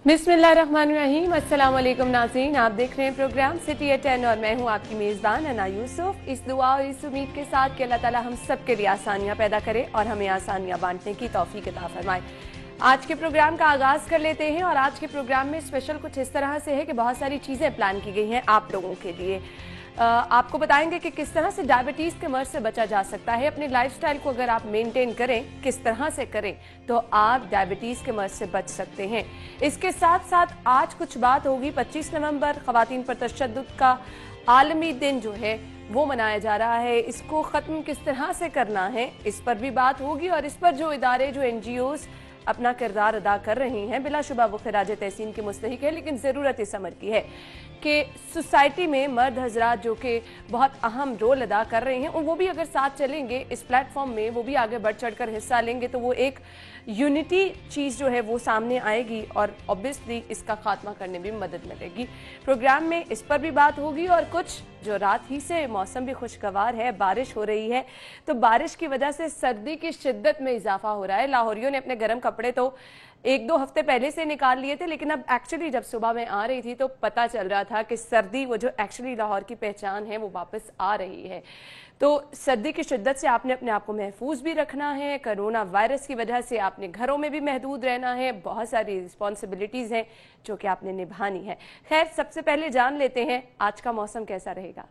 बिस्मिल्लाहिर्रहमानिर्रहीम। अस्सलाम वालेकुम नाज़रीन, आप देख रहे हैं प्रोग्राम सिटी एट 10 और मैं हूं आपकी मेज़बान अना यूसुफ। इस दुआ और इस उम्मीद के साथ कि अल्लाह ताला हम सब के लिए आसानियां पैदा करे और हमें आसानियां बांटने की तौफीक अता फरमाए। आज के प्रोग्राम का आगाज़ कर लेते हैं और आज के प्रोग्राम में स्पेशल कुछ इस तरह से है कि बहुत सारी चीज़ें प्लान की गई हैं आप लोगों के लिए। आपको बताएंगे कि किस तरह से डायबिटीज़ के मर्ज से बचा जा सकता है। अपने लाइफस्टाइल को अगर आप मेंटेन करें, किस तरह से करें तो आप डायबिटीज़ के मर्ज से बच सकते हैं। इसके साथ साथ आज कुछ बात होगी। 25 नवंबर ख़वातीन पर तशद्दुद का आलमी दिन जो है वो मनाया जा रहा है। इसको ख़त्म किस तरह से करना है इस पर भी बात होगी और इस पर जो इदारे जो NGOs अपना किरदार अदा कर रही हैं, बिलाशुबा वो खिराज तहसीन के मुस्तहिक है। लेकिन ज़रूरत इस अमर की है कि सोसाइटी में मर्द हजरात जो कि बहुत अहम रोल अदा कर रहे हैं, वो भी अगर साथ चलेंगे इस प्लेटफॉर्म में, वो भी आगे बढ़ चढ़ कर हिस्सा लेंगे तो वो एक यूनिटी चीज़ जो है वो सामने आएगी और ऑब्वियसली इसका खात्मा करने में मदद मिलेगी। प्रोग्राम में इस पर भी बात होगी और कुछ जो रात ही से मौसम भी खुशगवार है, बारिश हो रही है तो बारिश की वजह से सर्दी की शिद्दत में इजाफा हो रहा है। लाहौरियों ने अपने गर्म कपड़े तो 1-2 हफ्ते पहले से निकाल लिए थे, लेकिन अब एक्चुअली जब सुबह में आ रही थी तो पता चल रहा था कि सर्दी वो जो एक्चुअली लाहौर की पहचान है वो वापस आ रही है। तो सर्दी की शिद्दत से आपने अपने आप को महफूज भी रखना है। कोरोना वायरस की वजह से आपने घरों में भी महदूद रहना है। बहुत सारी रिस्पॉन्सिबिलिटीज़ हैं जो कि आपने निभानी है। खैर, सबसे पहले जान लेते हैं आज का मौसम कैसा रहेगा।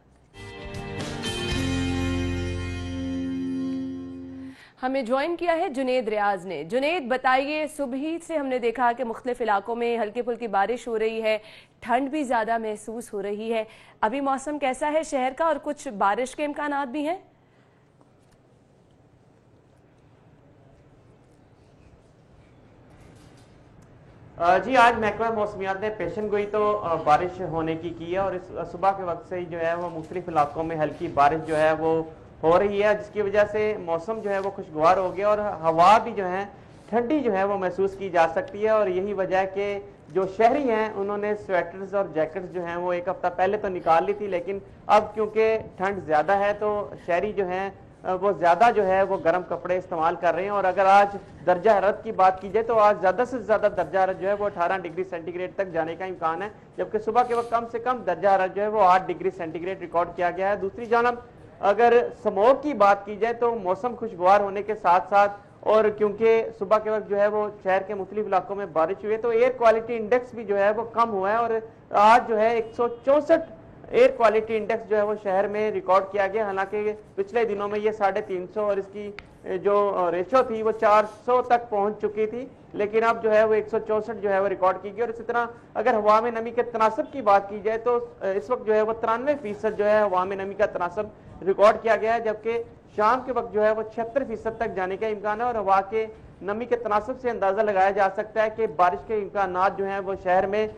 हमें ज्वाइन किया है जुनेद रियाज ने। जुनेद, बताइए, सुबह से हमने देखा कि मुख्तलिफ इलाकों में हल्की फुल्की बारिश हो रही है, ठंड भी ज़्यादा महसूस हो रही है। अभी मौसम कैसा है शहर का और कुछ बारिश के इम्कानात भी हैं? जी, आज महकमा मौसमियात ने पेशन गोई तो बारिश होने की है और इस सुबह के वक्त से ही जो है वो मुख्तलिफ इलाकों में हल्की बारिश जो है वो हो रही है, जिसकी वजह से मौसम जो है वो खुशगवार हो गया और हवा भी जो है ठंडी जो है वो महसूस की जा सकती है। और यही वजह है कि जो शहरी हैं उन्होंने स्वेटर्स और जैकेट्स जो हैं वो एक हफ्ता पहले तो निकाल ली थी, लेकिन अब क्योंकि ठंड ज़्यादा है तो शहरी जो हैं वो ज़्यादा जो है वो गर्म कपड़े इस्तेमाल कर रहे हैं। और अगर आज दर्जा हरारत की बात की जाए तो आज ज़्यादा से ज़्यादा दर्जा हरारत जो है वो 18 डिग्री सेंटीग्रेड तक जाने का इम्कान है, जबकि सुबह के वक्त कम से कम दर्जा हरारत जो है वो 8 डिग्री सेंटीग्रेड रिकॉर्ड किया गया है। दूसरी जानब अगर स्मोक की बात की जाए तो मौसम खुशगवार होने के साथ साथ और क्योंकि सुबह के वक्त जो है वो शहर के मुख्तलिफ इलाकों में बारिश हुई है तो एयर क्वालिटी इंडेक्स भी जो है वो कम हुआ है और आज जो है 164 एयर क्वालिटी इंडेक्स जो है वो शहर में रिकॉर्ड किया गया। हालांकि पिछले दिनों में ये 350 और इसकी जो रेशो थी वो 400 तक पहुंच चुकी थी, लेकिन अब जो है वो 164 जो है वो रिकॉर्ड की गई। और इसी तरह अगर हवा में नमी के तनासब की बात की जाए तो इस वक्त जो है वो 93% जो है हवा में नमी का तनासब रिकॉर्ड किया गया है, जबकि शाम के वक्त जो है वो 76% तक जाने का इम्कान है। और हवा के नमी के तनासब से अंदाजा लगाया जा सकता है कि बारिश के इम्कानात जो हैं वो शहर में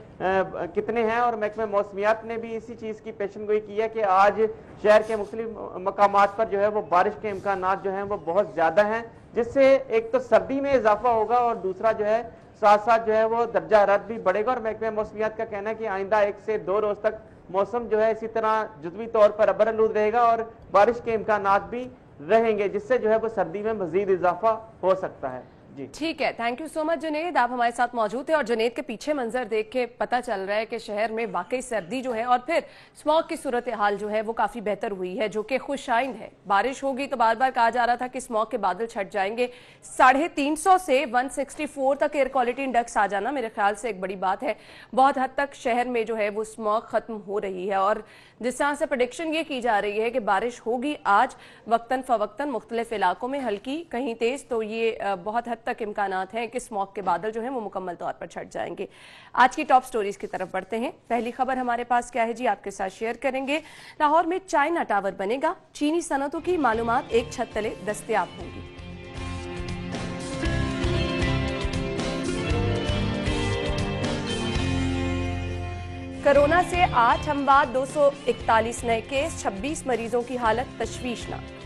कितने हैं। और महकमे मौसमियात ने भी इसी चीज़ की पेशन गोई की है कि आज शहर के मुख्तलिफ मकामात पर जो है वो बारिश के इम्कानात जो हैं वो बहुत ज़्यादा हैं, जिससे एक तो सर्दी में इजाफा होगा और दूसरा जो है साथ साथ जो है वो दर्जा हरारत भी बढ़ेगा। और महकमे मौसमियात का कहना है कि आइंदा 1 से 2 रोज तक मौसम जो है इसी तरह जुज़वी तौर पर अबरआलूद रहेगा और बारिश के इम्कानात भी रहेंगे, जिससे जो है वो सर्दी में मजीद इजाफा हो सकता है। ठीक है, thank you so much Junaid, आप हमारे साथ मौजूद थे। और जुनेद के पीछे मंजर देख के पता चल रहा है कि शहर में वाकई सर्दी जो है और फिर स्मॉग की सूरत हाल जो है वो काफ़ी बेहतर हुई है, जो कि खुशाइंद है। बारिश होगी तो बार बार कहा जा रहा था कि स्मॉग के बादल छट जाएंगे। 350 से 164 तक एयर क्वालिटी इंडेक्स आ जाना मेरे ख्याल से एक बड़ी बात है। बहुत हद तक शहर में जो है वो स्मॉग खत्म हो रही है और जिस तरह से प्रेडिक्शन ये की जा रही है कि बारिश होगी आज वक्तन फवक्तन मुख्तलिफ इलाकों में, हल्की कहीं तेज, तो ये बहुत हद तक इम्कानात हैं कि स्मॉग के बादल जो हैं वो मुकम्मल तौर पर छट जाएंगे। आज की टॉप स्टोरीज की तरफ बढ़ते हैं। पहली खबर हमारे पास क्या है जी, आपके साथ शेयर करेंगे। लाहौर में चाइना टावर बनेगा, चीनी सनतों की मालूमात एक छत तले दस्तयाब होंगी। कोरोना से 8 अमवात, 241 नए केस, 26 मरीजों की हालत तशवीशनाक।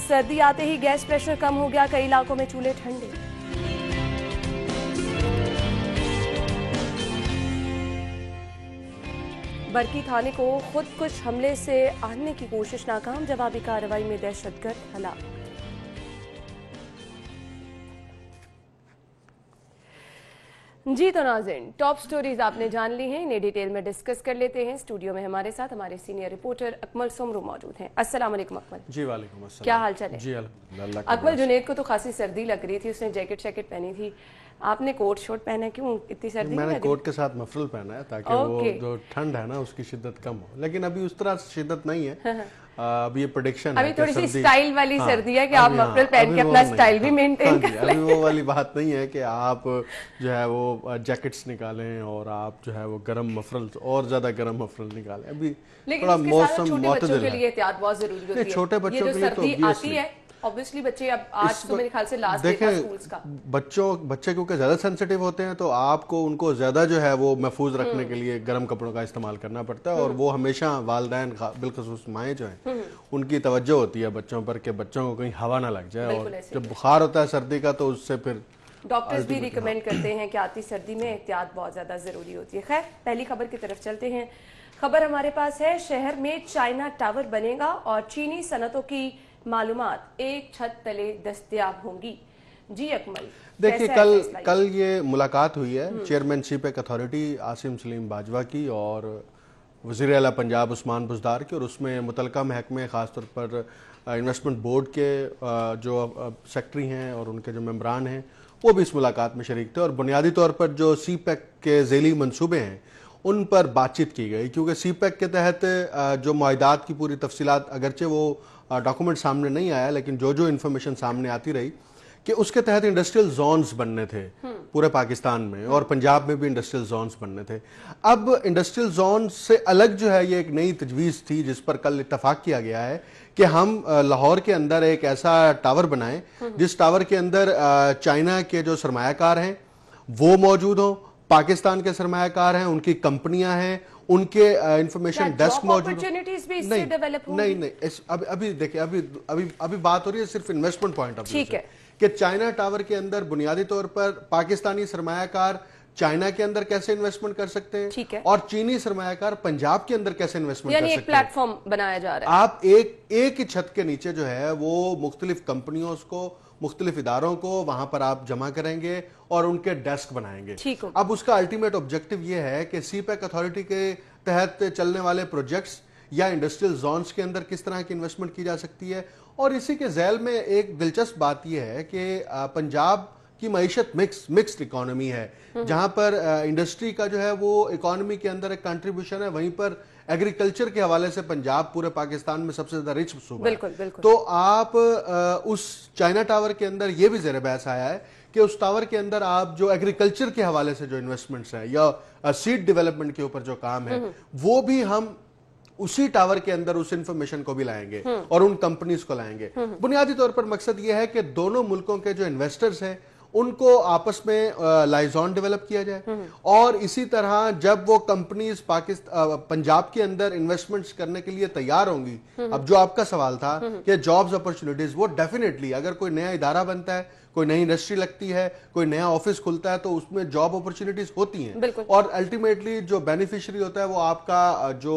सर्दी आते ही गैस प्रेशर कम हो गया, कई इलाकों में चूल्हे ठंडे। बरकी थाने को खुदकुश हमले से आने की कोशिश नाकाम, जवाबी कार्रवाई में दहशतगर्द हलाक। जी तो नाज़रीन, टॉप स्टोरीज आपने जान ली हैं, इन्हें डिटेल में डिस्कस कर लेते हैं। स्टूडियो में हमारे साथ हमारे सीनियर रिपोर्टर अकमल सोमरू मौजूद हैं। अस्सलाम वालेकुम अकमल। जी वालेकुम अस्सलाम। क्या हाल चाल है? जी अल्हम्दुलिल्लाह। अकमल, जुनैद को तो खासी सर्दी लग रही थी, उसने जैकेट पहनी थी, आपने कोट शोट पहना, क्यों इतनी सर्दी? मैंने कोट के साथ मफरल पहना है ताकि वो जो ठंड है ना उसकी शिद्दत कम हो, लेकिन अभी उस तरह शिद्दत नहीं है। अभी ये प्रेडिक्शन है, अभी थोड़ी सी स्टाइल वाली सर्दी है कि आप मफरल पहन के अपना स्टाइल भी मेंटेन कर लें। अभी वो वाली बात नहीं है कि आप जो है वो जैकेट्स निकालें और आप जो है वो गर्म मफरल और ज्यादा गर्म मफरल निकालें। अभी थोड़ा मौसम बच्चों के लिए एहतियात बहुत जरूरी होती है। छोटे बच्चों के लिए तो आती है ऑब्वियसली, बच्चे अब आज तो मेरे ख्याल से लास्ट डे था स्कूल्स का। बच्चे क्योंकि ज्यादा सेंसिटिव होते हैं तो आपको उनको ज्यादा जो है वो महफूज रखने के लिए गर्म कपड़ों का इस्तेमाल करना पड़ता है, और वो हमेशा वालिदैन बिलखुसूस माएँ जो हैं उनकी तवज्जो होती है बच्चों पर कि बच्चों को कहीं हवा ना लग जाए, और जब बुखार होता है सर्दी का तो उससे फिर डॉक्टर्स भी रिकमेंड करते हैं कि आती सर्दी में एहतियात बहुत ज्यादा जरूरी होती है। खैर, पहली खबर की तरफ चलते हैं। खबर हमारे पास है, शहर में चाइना टावर बनेगा और चीनी सनतों की मालूमात एक छत तले दस्तयाब होंगी। जी अकमल, देखिए कल ये मुलाकात हुई है chairman CPEC authority Asim Salim Bajwa की और वज़ीर आला पंजाब उस्मान बुज़दार की, और उसमें मुतलका महकमे ख़ासतौर पर इन्वेस्टमेंट बोर्ड के जो सेक्रेटरी हैं और उनके जो मेंबरान हैं वो भी इस मुलाकात में शरीक थे, और बुनियादी तौर पर जो सीपेक के ज़ेली मंसूबे हैं उन पर बातचीत की गई, क्योंकि सीपेक के तहत जो मुआहिदात की पूरी तफसीलात, अगरचे वो डॉक्यूमेंट सामने नहीं आया लेकिन जो इन्फॉर्मेशन सामने आती रही कि उसके तहत इंडस्ट्रियल जोन्स बनने थे पूरे पाकिस्तान में, और पंजाब में भी इंडस्ट्रियल जोन्स बनने थे। अब इंडस्ट्रियल जोन से अलग जो है ये एक नई तजवीज़ थी जिस पर कल इत्तफाक किया गया है कि हम लाहौर के अंदर एक ऐसा टावर बनाएं जिस टावर के अंदर चाइना के जो सरमायाकार हैं वो मौजूद हों, पाकिस्तान के सरमायाकार हैं, उनकी कंपनियां हैं, उनके इंफॉर्मेशन डेस्क मौजूद। नहीं, अभी देखिए अभी बात हो रही है सिर्फ इन्वेस्टमेंट पॉइंट ऑफ व्यू से कि चाइना टावर के अंदर बुनियादी तौर पर पाकिस्तानी सरमायाकार चाइना के अंदर कैसे इन्वेस्टमेंट कर सकते हैं और चीनी सरमायाकार पंजाब के अंदर कैसे इन्वेस्टमेंट कर सकते हैं। एक प्लेटफॉर्म बनाया जा रहा है। आप एक ही छत के नीचे जो है वो मुख्तलिफ कंपनियों को, मुख्तलिफ इदारों को वहां पर आप जमा करेंगे और उनके डेस्क बनाएंगे। अब उसका अल्टीमेट ऑब्जेक्टिव ये है कि सीपेक अथॉरिटी के तहत चलने वाले प्रोजेक्ट्स या इंडस्ट्रियल जोन्स के अंदर किस तरह की इन्वेस्टमेंट की जा सकती है, और इसी के झैल में एक दिलचस्प बात यह है कि पंजाब की मईशत मिक्स्ड इकोनॉमी है, जहां पर इंडस्ट्री का जो है वो इकोनॉमी के अंदर एक कंट्रीब्यूशन है, वहीं पर एग्रीकल्चर के हवाले से पंजाब पूरे पाकिस्तान में सबसे ज्यादा रिच सूबा है। बिल्कुल। तो आप उस चाइना टावर के अंदर ये भी ज़ेर बहस आया है कि उस टावर के अंदर आप जो एग्रीकल्चर के हवाले से जो इन्वेस्टमेंट्स हैं या सीड डेवलपमेंट के ऊपर जो काम है वो भी हम उसी टावर के अंदर उस इंफॉर्मेशन को भी लाएंगे और उन कंपनीज को लाएंगे। बुनियादी तौर पर मकसद यह है कि दोनों मुल्कों के जो इन्वेस्टर्स हैं उनको आपस में लाइजॉन डेवलप किया जाए, और इसी तरह जब वो कंपनीज पंजाब के अंदर इन्वेस्टमेंट्स करने के लिए तैयार होंगी, अब जो आपका सवाल था कि जॉब्स अपॉर्चुनिटीज, वो डेफिनेटली अगर कोई नया इदारा बनता है, कोई नई इंडस्ट्री लगती है, कोई नया ऑफिस खुलता है तो उसमें जॉब अपॉर्चुनिटीज होती हैं, और अल्टीमेटली जो बेनिफिशियरी होता है वो आपका जो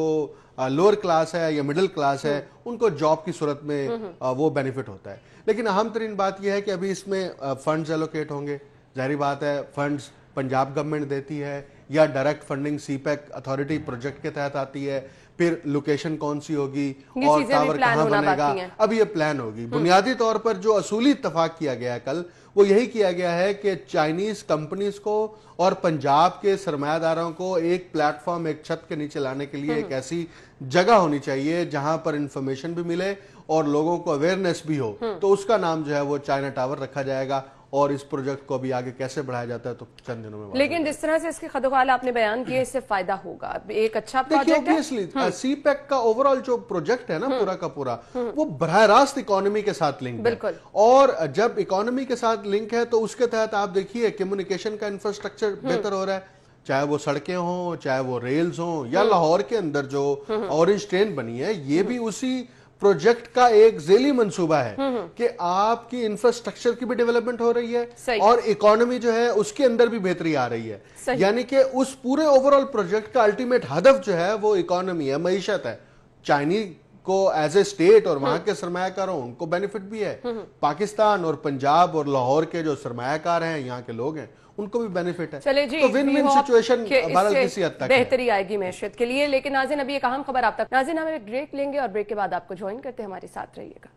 लोअर क्लास है या मिडिल क्लास है उनको जॉब की सूरत में वो बेनिफिट होता है। लेकिन अहम तरीन बात यह है कि अभी इसमें फंड्स एलोकेट होंगे, जाहिर बात है फंड्स पंजाब गवर्नमेंट देती है या direct funding CPEC authority project के तहत आती है, फिर लोकेशन कौन सी होगी और टावर कहां बनेगा, अब ये प्लान होगी। बुनियादी तौर पर जो असूली इत्तफाक किया गया है कल वो यही किया गया है कि चाइनीज कंपनीज को और पंजाब के सरमायादारों को एक प्लेटफॉर्म, एक छत के नीचे लाने के लिए एक ऐसी जगह होनी चाहिए जहां पर इंफॉर्मेशन भी मिले और लोगों को अवेयरनेस भी हो, तो उसका नाम जो है वो चाइना टावर रखा जाएगा, और इस प्रोजेक्ट को भी आगे कैसे बढ़ाया जाता है तो चंद दिनों में। लेकिन जिस तरह से इसके खदोखाल आपने बयान किए, इससे फायदा होगा, एक अच्छा प्रोजेक्ट है। सीपेक का ओवरऑल जो प्रोजेक्ट है ना पूरा का पूरा वो बराह रास्त इकोनॉमी के साथ लिंक है, और जब इकोनॉमी के साथ लिंक है तो उसके तहत आप देखिए कम्युनिकेशन का इंफ्रास्ट्रक्चर बेहतर हो रहा है, चाहे वो सड़कें हों, चाहे वो रेल्स हों, या लाहौर के अंदर जो ऑरेंज ट्रेन बनी है ये भी उसी प्रोजेक्ट का एक ज़ेली मंसूबा है कि आपकी इंफ्रास्ट्रक्चर की भी डेवलपमेंट हो रही है और इकोनॉमी जो है उसके अंदर भी बेहतरी आ रही है, यानी कि उस पूरे ओवरऑल प्रोजेक्ट का अल्टीमेट हदफ जो है वो इकोनॉमी है, मईशत है। चाइनी को एज ए स्टेट और वहां के सरमायाकारों उनको बेनिफिट भी है, पाकिस्तान और पंजाब और लाहौर के जो सरमायाकार हैं, यहाँ के लोग हैं, उनको भी बेनिफिट है। चले जी, तो विन विन सिचुएशन बहरहाल किसी हद तक बेहतरी आएगी मैशियत के लिए। लेकिन नाज़रीन, अभी एक अहम खबर आप तक। नाज़रीन, हम एक ब्रेक लेंगे और ब्रेक के बाद आपको ज्वाइन करते हैं, हमारे साथ रहिएगा।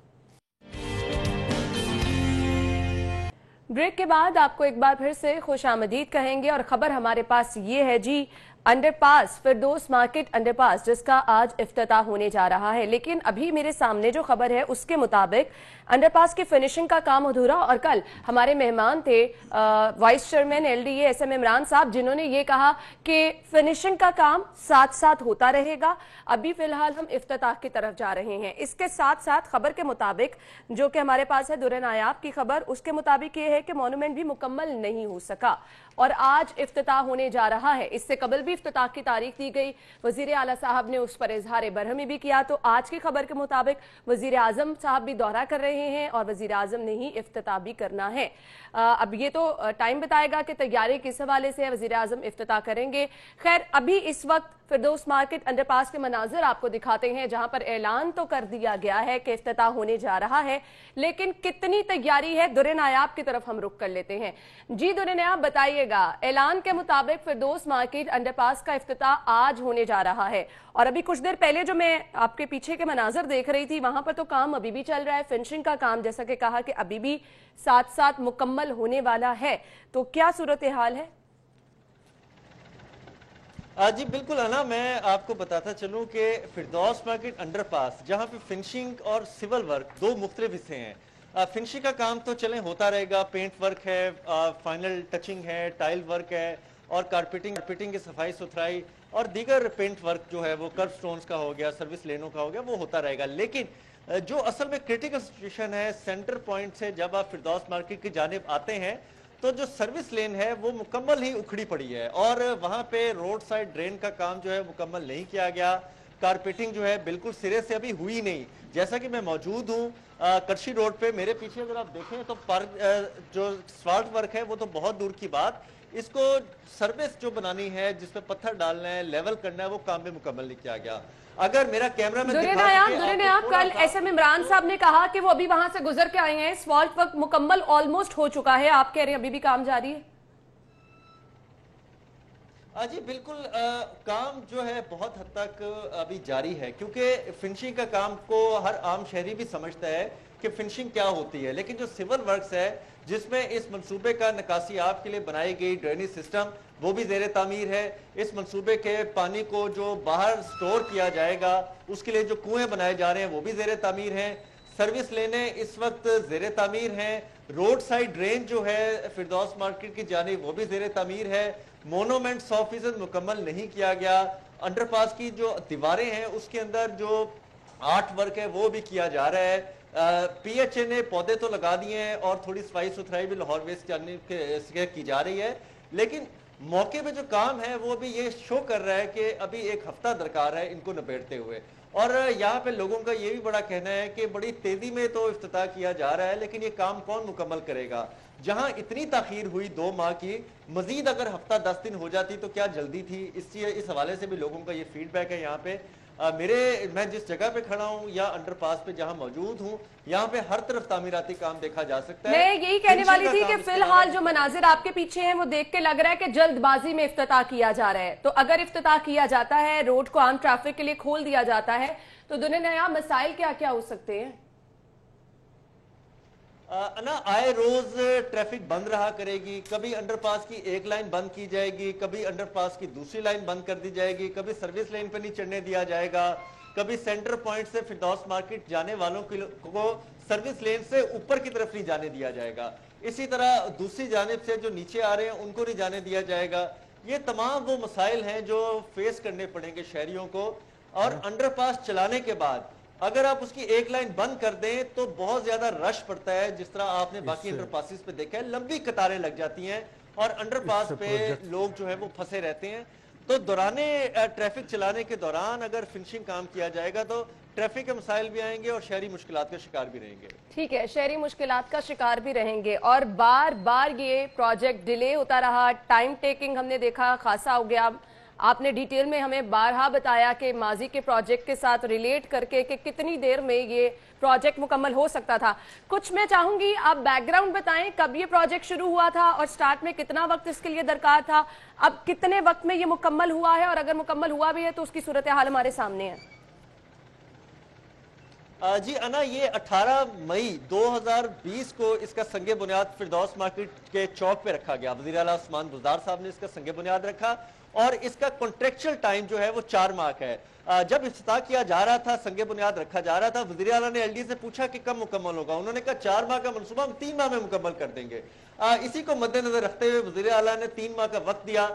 ब्रेक के बाद आपको एक बार फिर से खुशामदीद कहेंगे और खबर हमारे पास ये है जी, अंडरपास फिरदौस मार्केट अंडरपास जिसका आज इफ्तिताह होने जा रहा है। लेकिन अभी मेरे सामने जो खबर है उसके मुताबिक अंडरपास की फिनिशिंग का काम अधूरा, और कल हमारे मेहमान थे vice chairman LDA SM Imran साहब, जिन्होंने ये कहा कि फिनिशिंग का काम साथ साथ होता रहेगा। अभी फिलहाल हम इफ्तिताह की तरफ जा रहे हैं। इसके साथ साथ खबर के मुताबिक जो कि हमारे पास है दुर्रे नायाब की खबर, उसके मुताबिक ये है कि मॉन्यूमेंट भी मुकम्मल नहीं हो सका और आज इफ्तिताह होने जा रहा है। इससे कबल भी इफ्तिताह की तारीख दी गई, वजीर आला साहब ने उस पर इजहार बरहमी भी किया। तो आज की खबर के मुताबिक वजीर आजम साहब भी दौरा कर रहे हैं और वजीर आजम ने ही इफ्तिताह भी करना है। अब ये तो टाइम बताएगा कि तैयारी किस हवाले से वजीर आजम इफ्तिताह करेंगे। खैर, अभी इस वक्त फिरदौस मार्केट अंडरपास के मनाजिर आपको दिखाते हैं, जहां पर ऐलान तो कर दिया गया है कि इफ्तिताह होने जा रहा है, लेकिन कितनी तैयारी है, दुर्रे नायाब की तरफ हम रुख कर लेते हैं। जी दुर्रे नायाब, बताइएगा, ऐलान के मुताबिक फिरदौस मार्केट अंडरपास का इफ्तिताह आज होने जा रहा है और अभी कुछ देर पहले जो मैं आपके पीछे के मनाजिर देख रही थी, वहां पर तो काम अभी भी चल रहा है। फिनिशिंग का काम जैसा कि कहा कि अभी भी साथ साथ मुकम्मल होने वाला है, तो क्या सूरत हाल है? जी बिल्कुल है ना, मैं आपको बताता चलूं कि फिरदौस मार्केट अंडरपास जहां पे फिनिशिंग और सिविल वर्क दो मुख्तलिफ हिस्से हैं। फिनिशिंग का काम तो चलें होता रहेगा, पेंट वर्क है, फाइनल टचिंग है, टाइल वर्क है और कारपेटिंग की सफाई सुथराई और दीगर पेंट वर्क जो है वो कर्व स्टोन्स का हो गया, सर्विस लेनों का हो गया, वो होता रहेगा। लेकिन जो असल में क्रिटिकल सिचुएशन है, सेंटर पॉइंट से जब आप फिरदौस मार्केट की जानिब आते हैं तो जो सर्विस लेन है वो मुकम्मल ही उखड़ी पड़ी है और वहां पे रोड साइड ड्रेन का काम जो है मुकम्मल नहीं किया गया। कारपेटिंग जो है बिल्कुल सिरे से अभी हुई नहीं। जैसा कि मैं मौजूद हूँ करशी रोड पे, मेरे पीछे अगर आप देखें तो जो स्पाल्ट वर्क है वो तो बहुत दूर की बात, इसको सर्विस जो बनानी है, जिसपे पत्थर डालना है, लेवल करना है, वो काम भी मुकम्मल नहीं किया गया। अगर मेरा कैमरा में दुर्रे नायाब, कल एसएम इमरान साहब ने कहा कि वो अभी वहां से गुजर के आए हैं, स्पाल्ट वर्क मुकम्मल ऑलमोस्ट हो चुका है, आप कह रहे हैं अभी भी काम जारी है? जी बिल्कुल, काम जो है बहुत हद तक अभी जारी है, क्योंकि फिनिशिंग का काम को हर आम शहरी भी समझता है कि फिनिशिंग क्या होती है। लेकिन जो सिविल वर्क्स है जिसमें इस मंसूबे का नकासी आप के लिए बनाई गई ड्रेनेज सिस्टम वो भी ज़ेरे तामीर है। इस मंसूबे के पानी को जो बाहर स्टोर किया जाएगा उसके लिए जो कुएं बनाए जा रहे हैं वो भी ज़ेरे तामीर हैं। सर्विस लेने इस वक्त ज़ेरे तामीर हैं। रोड साइड ड्रेन जो है फिरदौस मार्केट की जानिब वो भी ज़ेरे तामीर है। मोनोमेंट 100% मुकम्मल नहीं किया गया। अंडरपास की जो दीवारें हैं उसके अंदर जो आर्ट वर्क है वो भी किया जा रहा है। पीएचए ने पौधे तो लगा दिए हैं और थोड़ी सफाई सुथराई भी लाहौर वेस्ट जाने की जा रही है, लेकिन मौके पे जो काम है वो भी ये शो कर रहा है कि अभी एक हफ्ता दरकार है इनको निबेड़ते हुए। और यहाँ पे लोगों का ये भी बड़ा कहना है कि बड़ी तेजी में तो इफ्तिताह किया जा रहा है, लेकिन ये काम कौन मुकम्मल करेगा। जहां इतनी ताखीर हुई 2 माह की, मजीद अगर हफ्ता 10 दिन हो जाती तो क्या जल्दी थी। इस हवाले से भी लोगों का ये फीडबैक है। यहाँ पे मैं जिस जगह पे खड़ा हूँ या अंडरपास पे जहां मौजूद हूँ, यहाँ पे हर तरफ तामीराती काम देखा जा सकता है। मैं यही कहने वाली थी कि फिलहाल जो मनाजिर आपके पीछे हैं वो देख के लग रहा है कि जल्दबाजी में इफ्तिताह किया जा रहा है। तो अगर इफ्तिताह किया जाता है, रोड को आम ट्रैफिक के लिए खोल दिया जाता है, तो दुनिया नया मसाइल क्या क्या हो सकते हैं? आए रोज ट्रैफिक बंद रहा करेगी। कभी अंडरपास की एक लाइन बंद की जाएगी, कभी अंडरपास की दूसरी लाइन बंद कर दी जाएगी, कभी सर्विस लाइन पर नहीं चढ़ने दिया जाएगा, कभी सेंटर पॉइंट से फिरदौस मार्केट जाने वालों को सर्विस लेन से ऊपर की तरफ नहीं जाने दिया जाएगा। इसी तरह दूसरी जानिब से जो नीचे आ रहे हैं उनको नहीं जाने दिया जाएगा। ये तमाम वो मसाइल हैं जो फेस करने पड़ेंगे शहरियों को। और अंडरपास चलाने के बाद अगर आप उसकी एक लाइन बंद कर दें तो बहुत ज्यादा रश पड़ता है, जिस तरह आपने बाकी अंडरपासेस पे देखा है, लंबी कतारें लग जाती हैं और अंडरपास पे लोग जो है वो फंसे रहते हैं। तो दौराने ट्रैफिक चलाने के दौरान अगर फिनिशिंग काम किया जाएगा तो ट्रैफिक के मसाइल भी आएंगे और शहरी मुश्किलात का शिकार भी रहेंगे। ठीक है, शहरी मुश्किलात का शिकार भी रहेंगे और बार बार ये प्रोजेक्ट डिले होता रहा, टाइम टेकिंग हमने देखा खासा हो गया। آپ نے ڈیٹیل میں ہمیں بارہا بتایا کہ ماضی کے پروجیکٹ کے ساتھ ریلیٹ کر کے کہ کتنی دیر میں یہ پروجیکٹ مکمل ہو سکتا تھا. کچھ میں چاہوں گی آپ بیک گراؤنڈ بتائیں, کب یہ پروجیکٹ شروع ہوا تھا اور سٹارٹ میں کتنا وقت اس کے لیے درکار تھا, اب کتنے وقت میں یہ مکمل ہوا ہے, اور اگر مکمل ہوا بھی ہے تو اس کی صورتحال ہمارے سامنے ہے. جی انا, یہ 18 مئی 2020 کو اس کا سنگ بنیاد فردوس مارکیٹ کے چوک پہ رکھا گیا. وزیر اعلیٰ عثمان بزدار صاحب نے اس کا سنگ بنیاد رکھا اور اس کا کنٹریکچل ٹائم جو ہے وہ 4 ماہ کا ہے. جب افتتاح کیا جا رہا تھا, سنگ بنیاد رکھا جا رہا تھا, وزیر اعلیٰ نے ایل ڈی سے پوچھا کہ کب مکمل ہوگا. انہوں نے کہا 4 ماہ کا منصوبہ ہم 3 ماہ میں مکمل کر دیں گے. اسی کو مد نظر رکھتے ہوئے وزیر اعلیٰ نے 3 ماہ کا وقت دیا,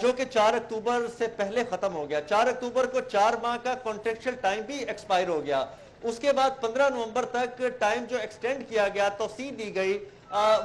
جو کہ 4 اکتوبر سے پہلے ختم ہو گیا. 4 اکتوبر کو 4 ماہ کا کنٹریکچل ٹائم بھی ایکسپائر ہو گیا. اس کے بعد 15 نومبر تک ٹائم جو ایکسٹینڈ کیا گیا, توسیع دی گئی,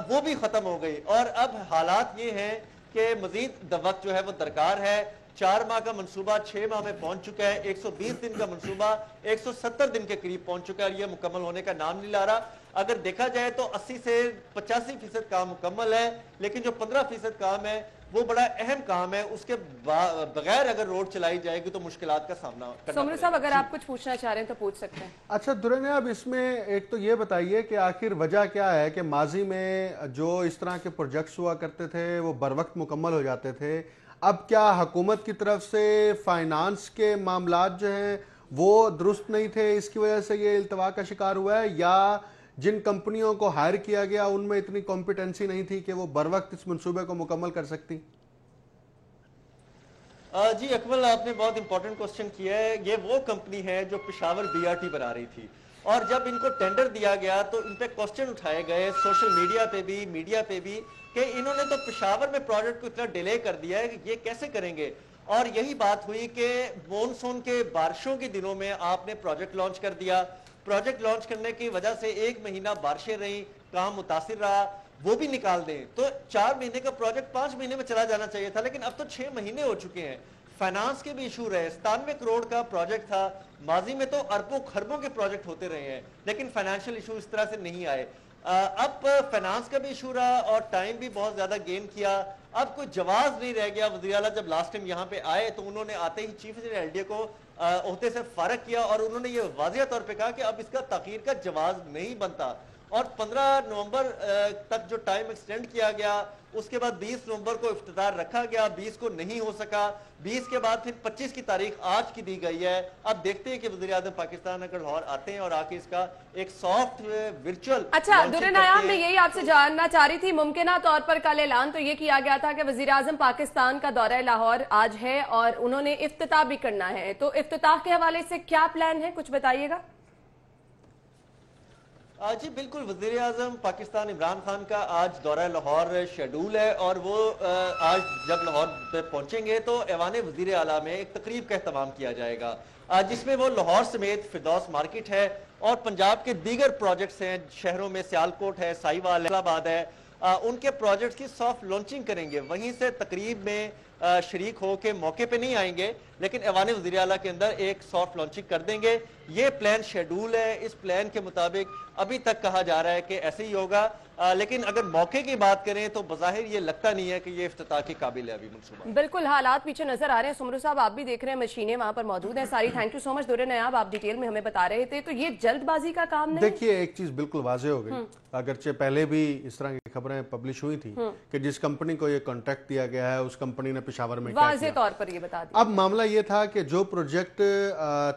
وہ بھی ختم ہو گئی. اور اب حالات یہ ہیں کہ مزید وقت جو ہے وہ درکار ہے. 4 ماہ کا منصوبہ 6 ماہ میں پہنچ چکا ہے. 120 دن کا منصوبہ 170 دن کے قریب پہنچ چکا ہے, اور یہ مکمل ہونے کا نام نہیں لا رہا. اگر دیکھا جائے تو 80 سے 85% کام مکمل ہے, لیکن جو 15% کام ہے وہ بڑا اہم کام ہے. اس کے بغیر اگر روڈ چلائی جائے گی تو مشکلات کا سامنا کرنا سومرو صاحب, اگر آپ کچھ پوچھنا چاہ رہے ہیں تو پوچھ سکتے ہیں. اچھا درن اب اس میں ایک تو یہ بتائیے کہ آخر وجہ کیا ہے کہ ماضی میں جو اس طرح کے پروجیکٹس ہوا کرتے تھے وہ بر وقت مکمل ہو جاتے تھے, اب کیا حکومت کی طرف سے فائنانس کے معاملات جو ہیں وہ درست نہیں تھے, اس کی وجہ سے یہ التوا کا شکار ہوا ہے, یا جن کمپنیوں کو ہائر کیا گیا ان میں اتنی کمپیٹنسی نہیں تھی کہ وہ بر وقت اس منصوبے کو مکمل کر سکتی؟ جی اکمل, آپ نے بہت امپورٹنٹ کوسچن کیا ہے. یہ وہ کمپنی ہے جو پشاور بی آر ٹی بنا رہی تھی, اور جب ان کو ٹینڈر دیا گیا تو ان پہ کوسچن اٹھائے گئے سوشل میڈیا پہ بھی, میڈیا پہ بھی, کہ انہوں نے تو پشاور میں پروجیکٹ کو اتنا ڈیلے کر دیا ہے کہ یہ کیسے کریں گے. اور یہی بات ہوئی کہ مونسون کے بارشوں کے دنوں میں آپ نے پروجیکٹ لانچ کر دیا. پروجیکٹ لانچ کرنے کی وجہ سے 1 مہینہ بارشیں رہیں, کام متاثر رہا, وہ بھی نکال دیں تو 4 مہینے کا پروجیکٹ 5 مہینے میں چلا جانا چاہیے تھا, لیکن اب تو 6 مہینے ہو چکے ہیں. فائنانس کے بھی ایشو رہے, 97 کروڑ کا پروجیکٹ تھا. ماضی میں تو اربوں خربوں کے پروجیکٹ ہوتے رہے ہیں, لیکن فائنانشل ایشو اس طرح سے نہیں آئے. اب فائنانس کا بھی ایشو رہا اور ٹائم بھی بہت زیادہ گین کیا. اب کوئی جواز نہیں رہ گیا. وزیر اعلیٰ جب لاسٹ ٹائم یہاں پہ آئے تو انہوں نے آتے ہی chief engineer L D A کو عہدے سے فارغ کیا, اور انہوں نے یہ واضح طور پہ کہا کہ اب اس کا تاخیر کا جواز نہیں بنتا. اور 15 نومبر تک جو ٹائم ایکسٹینڈ کیا گیا, اس کے بعد 20 نومبر کو افتتاح رکھا گیا, 20 کو نہیں ہو سکا. 20 کے بعد پھر 25 کی تاریخ آج کی دی گئی ہے. اب دیکھتے ہیں کہ وزیر اعظم پاکستان اگر لاہور آتے ہیں اور آ کے اس کا ایک سافٹ ورچوئل. اچھا درن ایام, میں یہی آپ سے جاننا چاہ رہی تھی, ممکنہ طور پر کل اعلان تو یہ کیا گیا تھا کہ وزیر اعظم پاکستان کا دورہ لاہور آج ہے اور انہوں نے افتتاح بھی کرنا ہے, تو افتتاح کے حوالے سے کیا پلان ہے, کچھ بتائیے گا. جی بالکل, وزیر اعظم پاکستان عمران خان کا آج دورہ لاہور شیڈول ہے, اور وہ آج جب لاہور پہ پہنچیں گے تو ایوان وزیر اعلیٰ میں ایک تقریب کا اہتمام کیا جائے گا, جس میں وہ لاہور سمیت فردوس مارکیٹ ہے اور پنجاب کے دیگر پروجیکٹس ہیں, شہروں میں سیالکوٹ ہے, سائیوال, اسلام آباد ہے, ان کے پروجیکٹس کی سافٹ لانچنگ کریں گے. وہیں سے تقریب میں شریک ہو کے موقع پہ نہیں آئیں گے, لیکن ایوان وزیر اعلیٰ کے اندر ایک سافٹ لانچنگ کر دیں گے. یہ پلان شیڈول ہے. اس پلان کے مطابق ابھی تک کہا جا رہا ہے کہ ایسے ہی ہوگا, لیکن اگر موقع کی بات کریں تو بظاہر یہ لگتا نہیں ہے کہ یہ افتتاح کے قابل ہے ابھی منصوبہ. بالکل, حالات پیچھے نظر آ رہے ہیں. سومرو صاحب, آپ بھی دیکھ رہے ہیں, مشینیں وہاں پر موجود ہیں ساری. تھینک یو سو مچ درن ایاب, آپ ڈیٹیل میں ہمیں بتا رہے تھے. تو یہ جلد بازی کا کام نہیں. دیکھیے ایک چیز بالکل واضح ہو گئی, اگرچہ پہلے بھی اس طرح کی خبریں پبلش ہوئی تھی کہ جس کمپنی کو یہ کانٹریکٹ دیا گیا ہے اس کمپنی نے پشاور میں واضح طور پر یہ بتا دیا. اب معاملہ یہ تھا کہ جو پروجیکٹ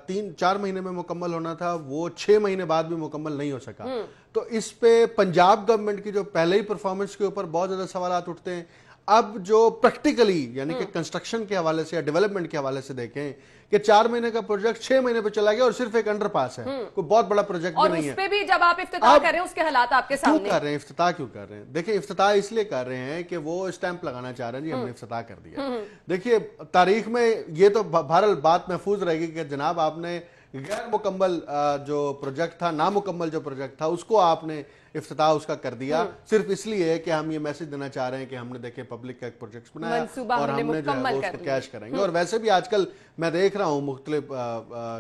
3-4 مہینے میں مکمل ہونا تھا وہ 6 مہینے بعد بھی مکمل نہیں ہو سکا. تو اس پہ پنجاب گورنمنٹ کی جو پہلے ہی پرفارمنس کے اوپر بہت زیادہ سوالات اٹھتے ہیں. اب جو پریکٹیکلی یعنی کہ کنسٹرکشن کے حوالے سے یا ڈیولپمنٹ کے حوالے سے دیکھیں کہ 4 مہینے کا پروجیکٹ 6 مہینے پہ چلا گیا اور صرف ایک انڈر پاس ہے, کوئی بہت بڑا پروجیکٹ بھی نہیں ہے. اور اس پہ بھی جب آپ افتتاح کر رہے ہیں اس کے حالات آپ کے سامنے کیوں کر رہے ہیں, افتتاح کیوں کر رہے ہیں؟ دیکھیں افتتاح اس لیے کر رہے ہیں کہ وہ اسٹیمپ لگانا چاہ رہے ہیں جی ہم نے افتتاح کر دیا. دیکھیے تاریخ میں یہ تو بہرحال بات محفوظ رہے گی کہ جناب آپ نے غیر مکمل جو پروجیکٹ تھا, نامکمل جو پروجیکٹ تھا, اس کو آپ نے افتتاح اس کا کر دیا صرف اس لیے کہ ہم یہ میسج دینا چاہ رہے ہیں کہ ہم نے دیکھے پبلک کا ایک پروجیکٹ بنایا اور ہم نے جو ہے اس کو کیش کریں گے. اور ویسے بھی آج کل میں دیکھ رہا ہوں مختلف,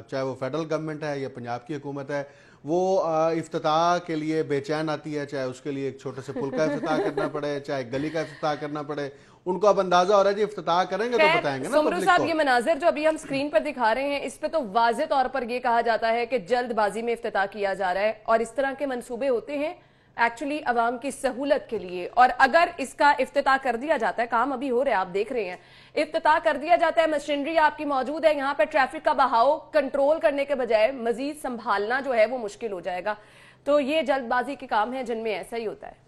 چاہے وہ فیڈرل گورنمنٹ ہے یا پنجاب کی حکومت ہے, وہ افتتاح کے لیے بے چین آتی ہے, چاہے اس کے لیے ایک چھوٹے سے پل کا افتتاح کرنا پڑے, چاہے گلی کا افتتاح کرنا پڑے, उनको अब अंदाजा हो रहा है जी इफ्तिताह करेंगे तो बताएंगे ना सुमरू पब्लिक साहब, को। ये मनाजिर जो अभी हम स्क्रीन पर दिखा रहे हैं, इस पे तो वाज़े तौर पर ये कहा जाता है कि जल्दबाजी में इफ्तिताह किया जा रहा है, और इस तरह के मंसूबे होते हैं एक्चुअली अवाम की सहूलत के लिए। और अगर इसका इफ्तिताह कर दिया जाता है, काम अभी हो रहा है, आप देख रहे हैं, इफ्तिताह कर दिया जाता है, मशीनरी आपकी मौजूद है, यहाँ पे ट्रैफिक का बहाव कंट्रोल करने के बजाय मजीद संभालना जो है वो मुश्किल हो जाएगा। तो ये जल्दबाजी के काम है जिनमें ऐसा ही होता है।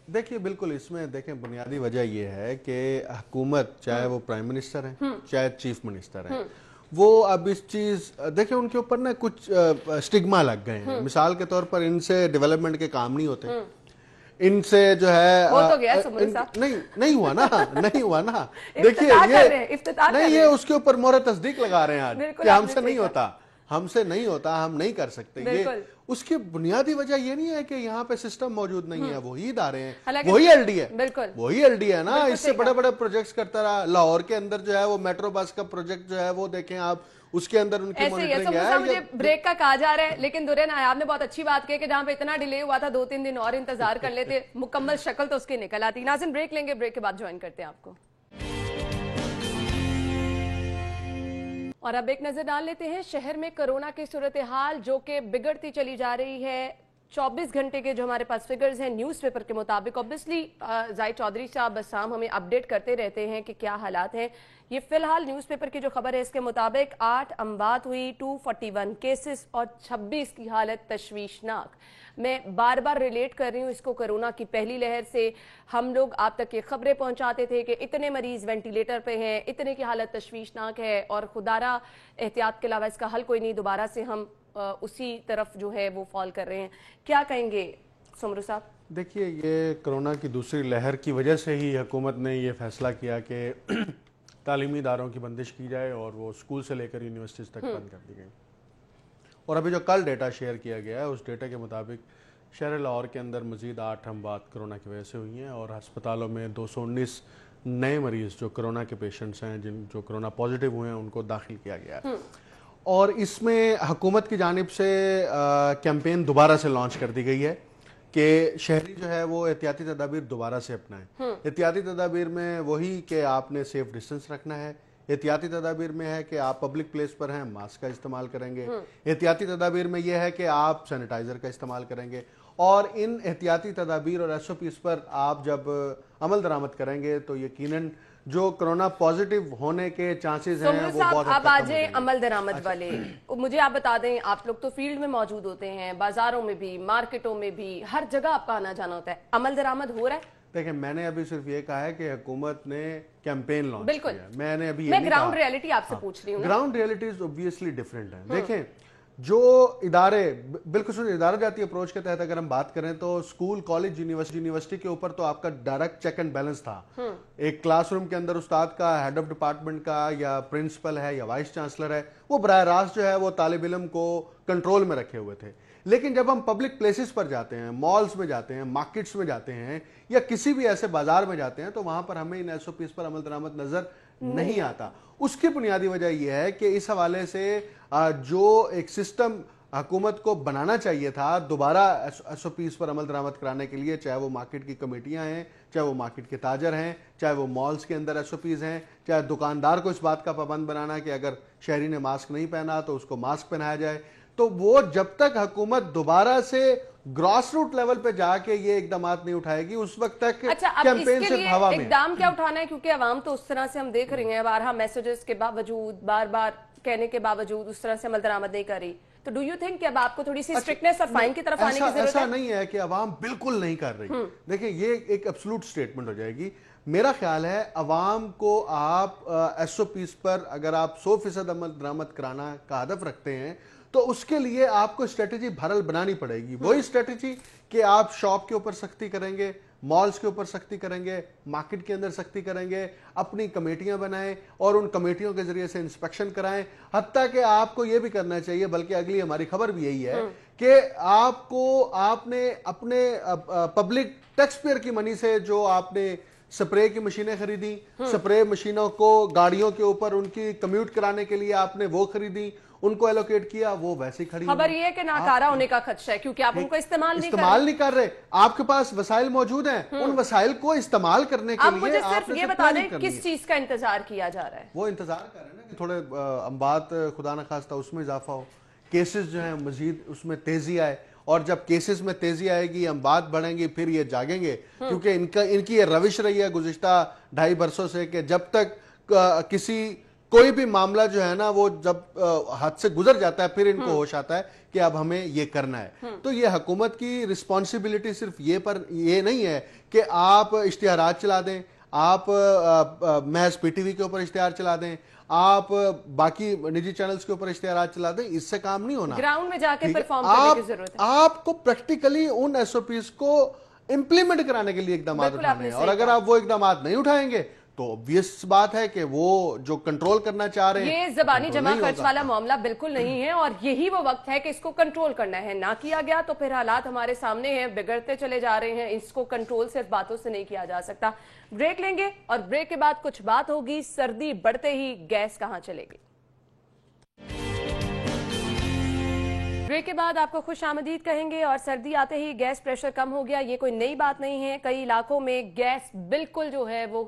देखिए बिल्कुल, इसमें देखें बुनियादी वजह यह है कि हुकूमत, चाहे वो प्राइम मिनिस्टर हैं चाहे चीफ मिनिस्टर हैं, वो अब इस चीज देखें उनके ऊपर ना कुछ स्टिग्मा लग गए हैं। मिसाल के तौर पर इनसे डेवलपमेंट के काम नहीं होते, इनसे जो है हो तो गया सुमन साहब। नहीं हुआ ना, नहीं हुआ ना। देखिए इफ्तिताह कर रहे हैं, ये इफ्तिताह कर नहीं, रहे ये हैं। उसके ऊपर मोहर तस्दीक लगा रहे हैं आज बिल्कुल, कि आपने हमसे सही नहीं कहा। होता, हमसे नहीं होता, हम नहीं कर सकते। बिल्कुल। ये उसकी बुनियादी वजह ये नहीं है कि यहाँ पे सिस्टम मौजूद नहीं है, वही इदारे हैं, हालांकि- वही एलडी है, बिल्कुल। वही एलडी है ना। बिल्कुल इससे सही बड़े बड़े प्रोजेक्ट्स करता रहा। लाहौर के अंदर जो है वो मेट्रो बस का प्रोजेक्ट जो है वो देखें आप, उसके अंदर उनकी ऐसे ही है। मॉनिटरिंग सुमन है। साहब, मुझे ब्रेक का कहा जा रहा है, लेकिन दुरे नायाब ने बहुत अच्छी बात की कि जहां पे इतना डिले हुआ था 2-3 दिन और इंतजार कर लेते, मुकम्मल शक्ल तो उसकी निकल आती। नाज़रीन ब्रेक लेंगे, ब्रेक के बाद ज्वाइन करते हैं आपको। और अब एक नजर डाल लेते हैं शहर में कोरोना की सूरत हाल जो कि बिगड़ती चली जा रही है। 24 घंटे के जो हमारे पास फिगर्स हैं न्यूज़पेपर के मुताबिक, ऑब्वियसली जाहिद चौधरी साहब बसाम हमें अपडेट करते रहते हैं कि क्या हालात हैं। ये फिलहाल न्यूज़पेपर की जो खबर है इसके मुताबिक 8 अमवात हुई, 241 केसेस और 26 की हालत तशवीशनाक। मैं बार बार रिलेट कर रही हूँ इसको कोरोना की पहली लहर से। हम लोग आप तक ये खबरें पहुंचाते थे कि इतने मरीज वेंटिलेटर पे हैं, इतने की हालत तशवीशनाक है, और खुदारा एहतियात के अलावा इसका हल कोई नहीं। दोबारा से हम उसी तरफ जो है वो फॉल कर रहे हैं। क्या कहेंगे सुमरू साहब? देखिए, ये कोरोना की दूसरी लहर की वजह से ही हुकूमत ने ये फैसला किया कि तालीमी इदारों की बंदिश की जाए और वो स्कूल से लेकर यूनिवर्सिटीज़ तक बंद कर दी गई। और अभी जो कल डेटा शेयर किया गया है उस डेटा के मुताबिक शहर लाहौर के अंदर मजीद 8 अमवात कोरोना की वजह से हुई हैं, और अस्पतालों में 219 नए मरीज़ जो कोरोना के पेशेंट्स हैं, जो कोरोना पॉजिटिव हुए हैं, उनको दाखिल किया गया है। और इसमें हुकूमत की जानिब से कैंपेन दोबारा से लॉन्च कर दी गई है कि शहरी जो है वो एहतियाती तदाबीर दोबारा से अपनाएं। एहतियाती तदाबीर में वही कि आपने सेफ डिस्टेंस रखना है, एहतियाती तदाबीर में है कि आप पब्लिक प्लेस पर हैं मास्क का इस्तेमाल करेंगे, एहतियाती तदाबीर में यह है कि आप सैनिटाइजर का इस्तेमाल करेंगे। और इन एहतियाती तदाबीर और SOPs पर आप जब अमल दरामद करेंगे तो यकीनन जो कोरोना पॉजिटिव होने के चांसेस हैं वो बहुत अब आ जाए अमल दरामद वाले। मुझे आप बता दें, आप लोग तो फील्ड में मौजूद होते हैं, बाजारों में भी, मार्केटों में भी, हर जगह आपका आना जाना होता है, अमल दरामद हो रहा है? देखिए, मैंने अभी सिर्फ ये कहा है कि हुकूमत ने कैंपेन लॉन्च बिल्कुल। किया। मैंने अभी मैं ग्राउंड रियलिटी आपसे पूछ रही हूँ। ग्राउंड रियलिटीज ऑब्वियसली डिफरेंट है। देखें, जो इदारे बिल्कुल इदारा जाती अप्रोच के तहत अगर हम बात करें तो स्कूल, कॉलेज, यूनिवर्सिटी के ऊपर तो आपका डायरेक्ट चेक एंड बैलेंस था। एक क्लासरूम के अंदर उस्ताद का, हेड ऑफ डिपार्टमेंट का, या प्रिंसिपल है या वाइस चांसलर है, वो बराह रास्त जो है वो तालिब इल्म को कंट्रोल में रखे हुए थे। लेकिन जब हम पब्लिक प्लेसेस पर जाते हैं, मॉल्स में जाते हैं, मार्केट्स में जाते हैं, या किसी भी ऐसे बाजार में जाते हैं, तो वहां पर हमें इन SOPs पर अमल दरामद नजर नहीं आता। उसकी बुनियादी वजह यह है कि इस हवाले से जो एक सिस्टम हुकूमत को बनाना चाहिए था दोबारा SOPs पर अमल दरामद कराने के लिए, चाहे वो मार्केट की कमेटियां हैं, चाहे वो मार्केट के ताजर हैं, चाहे वो मॉल्स के अंदर SOPs हैं, चाहे दुकानदार को इस बात का पाबंद बनाना कि अगर शहरी ने मास्क नहीं पहना तो उसको मास्क पहनाया जाए, तो वो जब तक हुकूमत दोबारा से ग्रॉस रूट लेवल पे जाके ये इकदामात नहीं उठाएगी उस वक्त तक कैंपेन सिर्फ हवा में। इकदाम क्या उठाना है? क्योंकि अवाम तो उस तरह से हम देख रहे हैं, बारहा मैसेजेस के बावजूद, बार बार कहने के बावजूद उस तरह से अमल दरामद नहीं कर रही। तो डू यू थिंक कि अब आपको थोड़ी सी स्ट्रिक्टनेस और फाइन की तरफ आने की जरूरत है? ऐसा नहीं है कि अवाम बिल्कुल नहीं कर रही। देखिए, ये एक एब्सोल्यूट स्टेटमेंट हो जाएगी। मेरा ख्याल है अवाम को आप SOPs पर अगर आप 100% अमल दरामद कराना का हदफ रखते हैं तो उसके लिए आपको स्ट्रेटेजी भरल बनानी पड़ेगी। वही स्ट्रेटेजी कि आप शॉप के ऊपर सख्ती करेंगे, मॉल्स के ऊपर सख्ती करेंगे, मार्केट के अंदर सख्ती करेंगे, अपनी कमेटियां बनाएं और उन कमेटियों के जरिए से इंस्पेक्शन कराएं। हत्ता कि आपको यह भी करना चाहिए, बल्कि अगली हमारी खबर भी यही है कि आपने अपने पब्लिक टैक्स पेयर की मनी से जो आपने स्प्रे की मशीनें खरीदी, स्प्रे मशीनों को गाड़ियों के ऊपर उनकी कम्यूट कराने के लिए आपने वो खरीदी, उनको एलोकेट किया, वो वैसे ही खड़ी खबर ये है कि नाकारा होने का खदशा है क्योंकि आप उनको इस्तेमाल नहीं कर रहे। आपके पास वसाइल मौजूद हैं, उन वसाइल को इस्तेमाल करने के लिए मुझे सिर्फ ये बता दें किस चीज का इंतजार किया जा रहा है। वो इंतजार कर रहे हैं ना कि थोड़े अम्बात खुदा न खास्ता उसमें इजाफा हो, केसेस जो है मजीद उसमें तेजी आए, और जब केसेस में तेजी आएगी, अम्बात बढ़ेंगी, फिर ये जागेंगे। क्योंकि इनकी ये रविश रही है गुज़िश्ता 2.5 बरसों से कि जब तक कोई भी मामला जो है ना वो जब हाथ से गुजर जाता है फिर इनको होश आता है कि अब हमें ये करना है। तो ये हुकूमत की रिस्पॉन्सिबिलिटी सिर्फ ये नहीं है कि आप इश्तिहारात चला दें, आप महज पीटीवी के ऊपर इश्तिहार चला दें, आप बाकी निजी चैनल्स के ऊपर इश्तिहारात चला दें, इससे काम नहीं होना। ग्राउंड में जाके परफॉर्म करने की जरूरत है। आपको प्रैक्टिकली उन एसओपीज को इंप्लीमेंट कराने के लिए इकदाम उठाने हैं, और अगर आप वो इकदाम नहीं उठाएंगे तो ऑब्वियस बात है कि वो जो कंट्रोल करना चाह रहे हैं, ये ज़बानी जमा खर्च वाला मामला बिल्कुल नहीं है, और यही वो वक्त है कि इसको कंट्रोल करना है। ना किया गया तो फिर हालात हमारे सामने हैं, बिगड़ते चले जा रहे हैं। इसको कंट्रोल सिर्फ बातों से नहीं किया जा सकता। ब्रेक लेंगे और ब्रेक के बाद कुछ बात होगी, सर्दी बढ़ते ही गैस कहां चलेगी। ब्रेक के बाद आपको खुश आमदीद कहेंगे, और सर्दी आते ही गैस प्रेशर कम हो गया, ये कोई नई बात नहीं है। कई इलाकों में गैस बिल्कुल जो है वो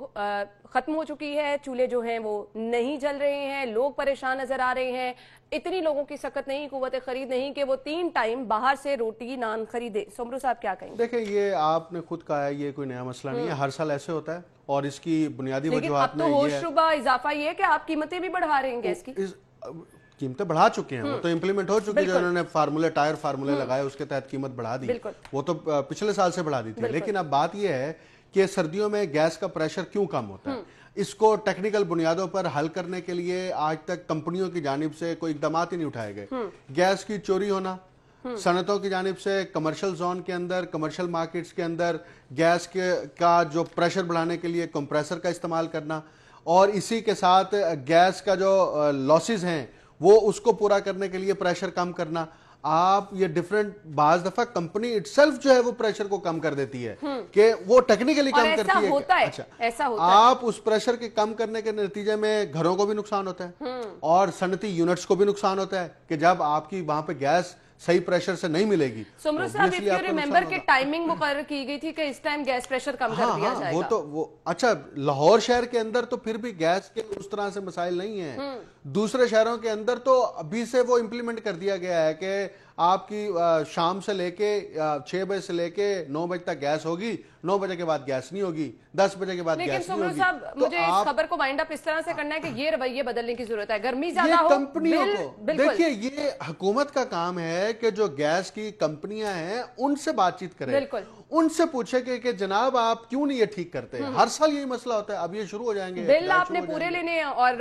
खत्म हो चुकी है, चूल्हे जो हैं वो नहीं जल रहे हैं, लोग परेशान नजर आ रहे हैं। इतनी लोगों की सकत नहीं, कुव्वत खरीद नहीं कि वो 3 टाइम बाहर से रोटी नान खरीदे। सोमरू साहब क्या कहेंगे? देखिए, ये आपने खुद कहा है, ये कोई नया मसला नहीं है, हर साल ऐसे होता है, और इसकी बुनियादी वजूहात में होशरुबा इजाफा ये है कि आप कीमतें भी बढ़ा रहे हैं गैस की। कीमतें बढ़ा चुके हैं, वो तो इंप्लीमेंट हो चुकी है, जो उन्होंने टायर फार्मूले लगाए उसके तहत कीमत बढ़ा दी, वो तो पिछले साल से बढ़ा दी थी। लेकिन अब बात यह है कि सर्दियों में गैस का प्रेशर क्यों कम होता है, इसको टेक्निकल बुनियादों पर हल करने के लिए आज तक कंपनियों की जानिब से कोई इकदाम ही नहीं उठाए गए। गैस की चोरी होना, सनतों की जानिब से कमर्शियल जोन के अंदर, कमर्शियल मार्केट्स के अंदर गैस का जो प्रेशर बढ़ाने के लिए कंप्रेसर का इस्तेमाल करना, और इसी के साथ गैस का जो लॉसेस हैं वो उसको पूरा करने के लिए प्रेशर कम करना। आप ये डिफरेंट बाज दफा कंपनी इटसेल्फ जो है वो प्रेशर को कम कर देती है कि वो टेक्निकली कम करती है। अच्छा, ऐसा होता आप उस प्रेशर के कम करने के नतीजे में घरों को भी नुकसान होता है और सनती यूनिट्स को भी नुकसान होता है कि जब आपकी वहां पे गैस सही प्रेशर से नहीं मिलेगी। सुमरू साहब, इफ यू रिमेंबर कि टाइमिंग मुकर्रर की गई थी कि इस टाइम गैस प्रेशर कम कर दिया जाएगा। वो अच्छा, लाहौर शहर के अंदर तो फिर भी गैस के उस तरह से मसाइल नहीं है। दूसरे शहरों के अंदर तो अभी से वो इंप्लीमेंट कर दिया गया है कि आपकी शाम से लेके 6 बजे से लेके 9 बजे तक गैस होगी, 9 बजे के बाद गैस नहीं होगी, 10 बजे के बाद गैस नहीं होगी। लेकिन साहब, मुझे इस खबर को वाइंड अप इस तरह से करना है कि ये रवैये बदलने की जरूरत है। गर्मी ज्यादा हो, कंपनियों को देखिए, ये हुकूमत का काम है कि जो गैस की कंपनियां हैं उनसे बातचीत करें, उनसे पूछे कि जनाब आप क्यों नहीं ये ठीक करते हैं। हर साल यही मसला होता है, अब ये शुरू हो जाएंगे, बिल आपने पूरे लेने, और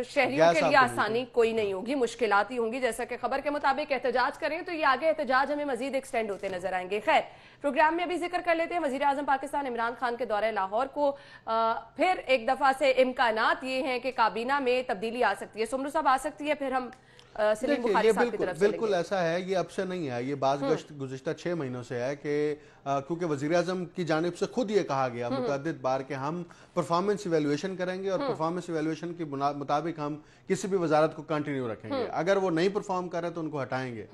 शहरियों के लिए आसानी कोई नहीं होगी, मुश्किलात ही होंगी। जैसा कि खबर के मुताबिक एहतजाज करें तो ये आगे एहतजाज हमें मजीद एक्सटेंड होते नजर आएंगे। खैर, प्रोग्राम में अभी जिक्र कर लेते हैं वजीर आजम पाकिस्तान इमरान खान के दौरे लाहौर को। फिर एक दफा से इम्कानात ये हैं कि काबीना में तब्दीली आ सकती है। सुमरू साहब, आ सकती है? फिर हम सलीम बुखारी साहब की तरफ बिल्कुल ऐसा है, ये अब से नहीं है, ये बाज़ गुज़िश्ता 6 महीनों से है कि क्योंकि वज़ीर आज़म की जानिब से खुद ये कहा गया मुतअद्दिद बार कि हम परफॉर्मेंस इवैल्यूएशन करेंगे और परफॉर्मेंस इवैल्यूएशन के मुताबिक हम किसी भी वजारत को कंटिन्यू रखेंगे, अगर वो नहीं परफॉर्म करे तो उनको हटाएंगे।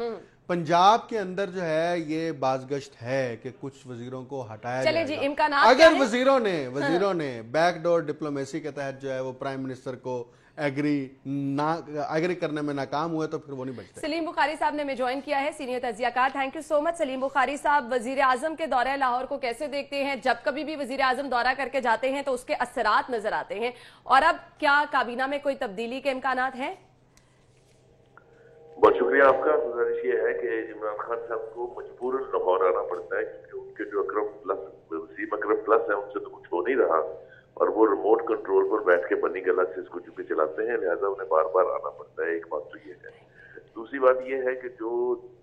पंजाब के अंदर जो है ये बाज़गश्त है कि कुछ वजीरों को हटाया जाएगा अगर वजीरों ने बैकडोर डिप्लोमेसी के तहत जो है वो प्राइम मिनिस्टर को एग्री करने में नाकाम हुए तो फिर वो नहीं बचते। सलीम बुखारी साहब ने हमें ज्वाइन किया है, सीनियर तजियाकार। Thank you so much Salim Bukhari साहब। वजीर आजम के दौरे लाहौर को कैसे देखते हैं? जब कभी भी वजीर आजम दौरा करके जाते हैं तो उसके असरात नजर आते हैं, और अब क्या काबीना में कोई तब्दीली के इम्कानात हैं? बहुत शुक्रिया आपका। गुजारिश ये है कि इमरान खान साहब को मजबूरन लाहौर आना पड़ता है क्योंकि उनके जो वसीम अकरम प्लस है उनसे तो कुछ हो नहीं रहा, और वो रिमोट कंट्रोल पर बैठ के बनी गैलेक्सीज को चुके चलाते हैं, लिहाजा उन्हें बार बार आना पड़ता है। एक बात तो ये है। दूसरी बात ये है कि जो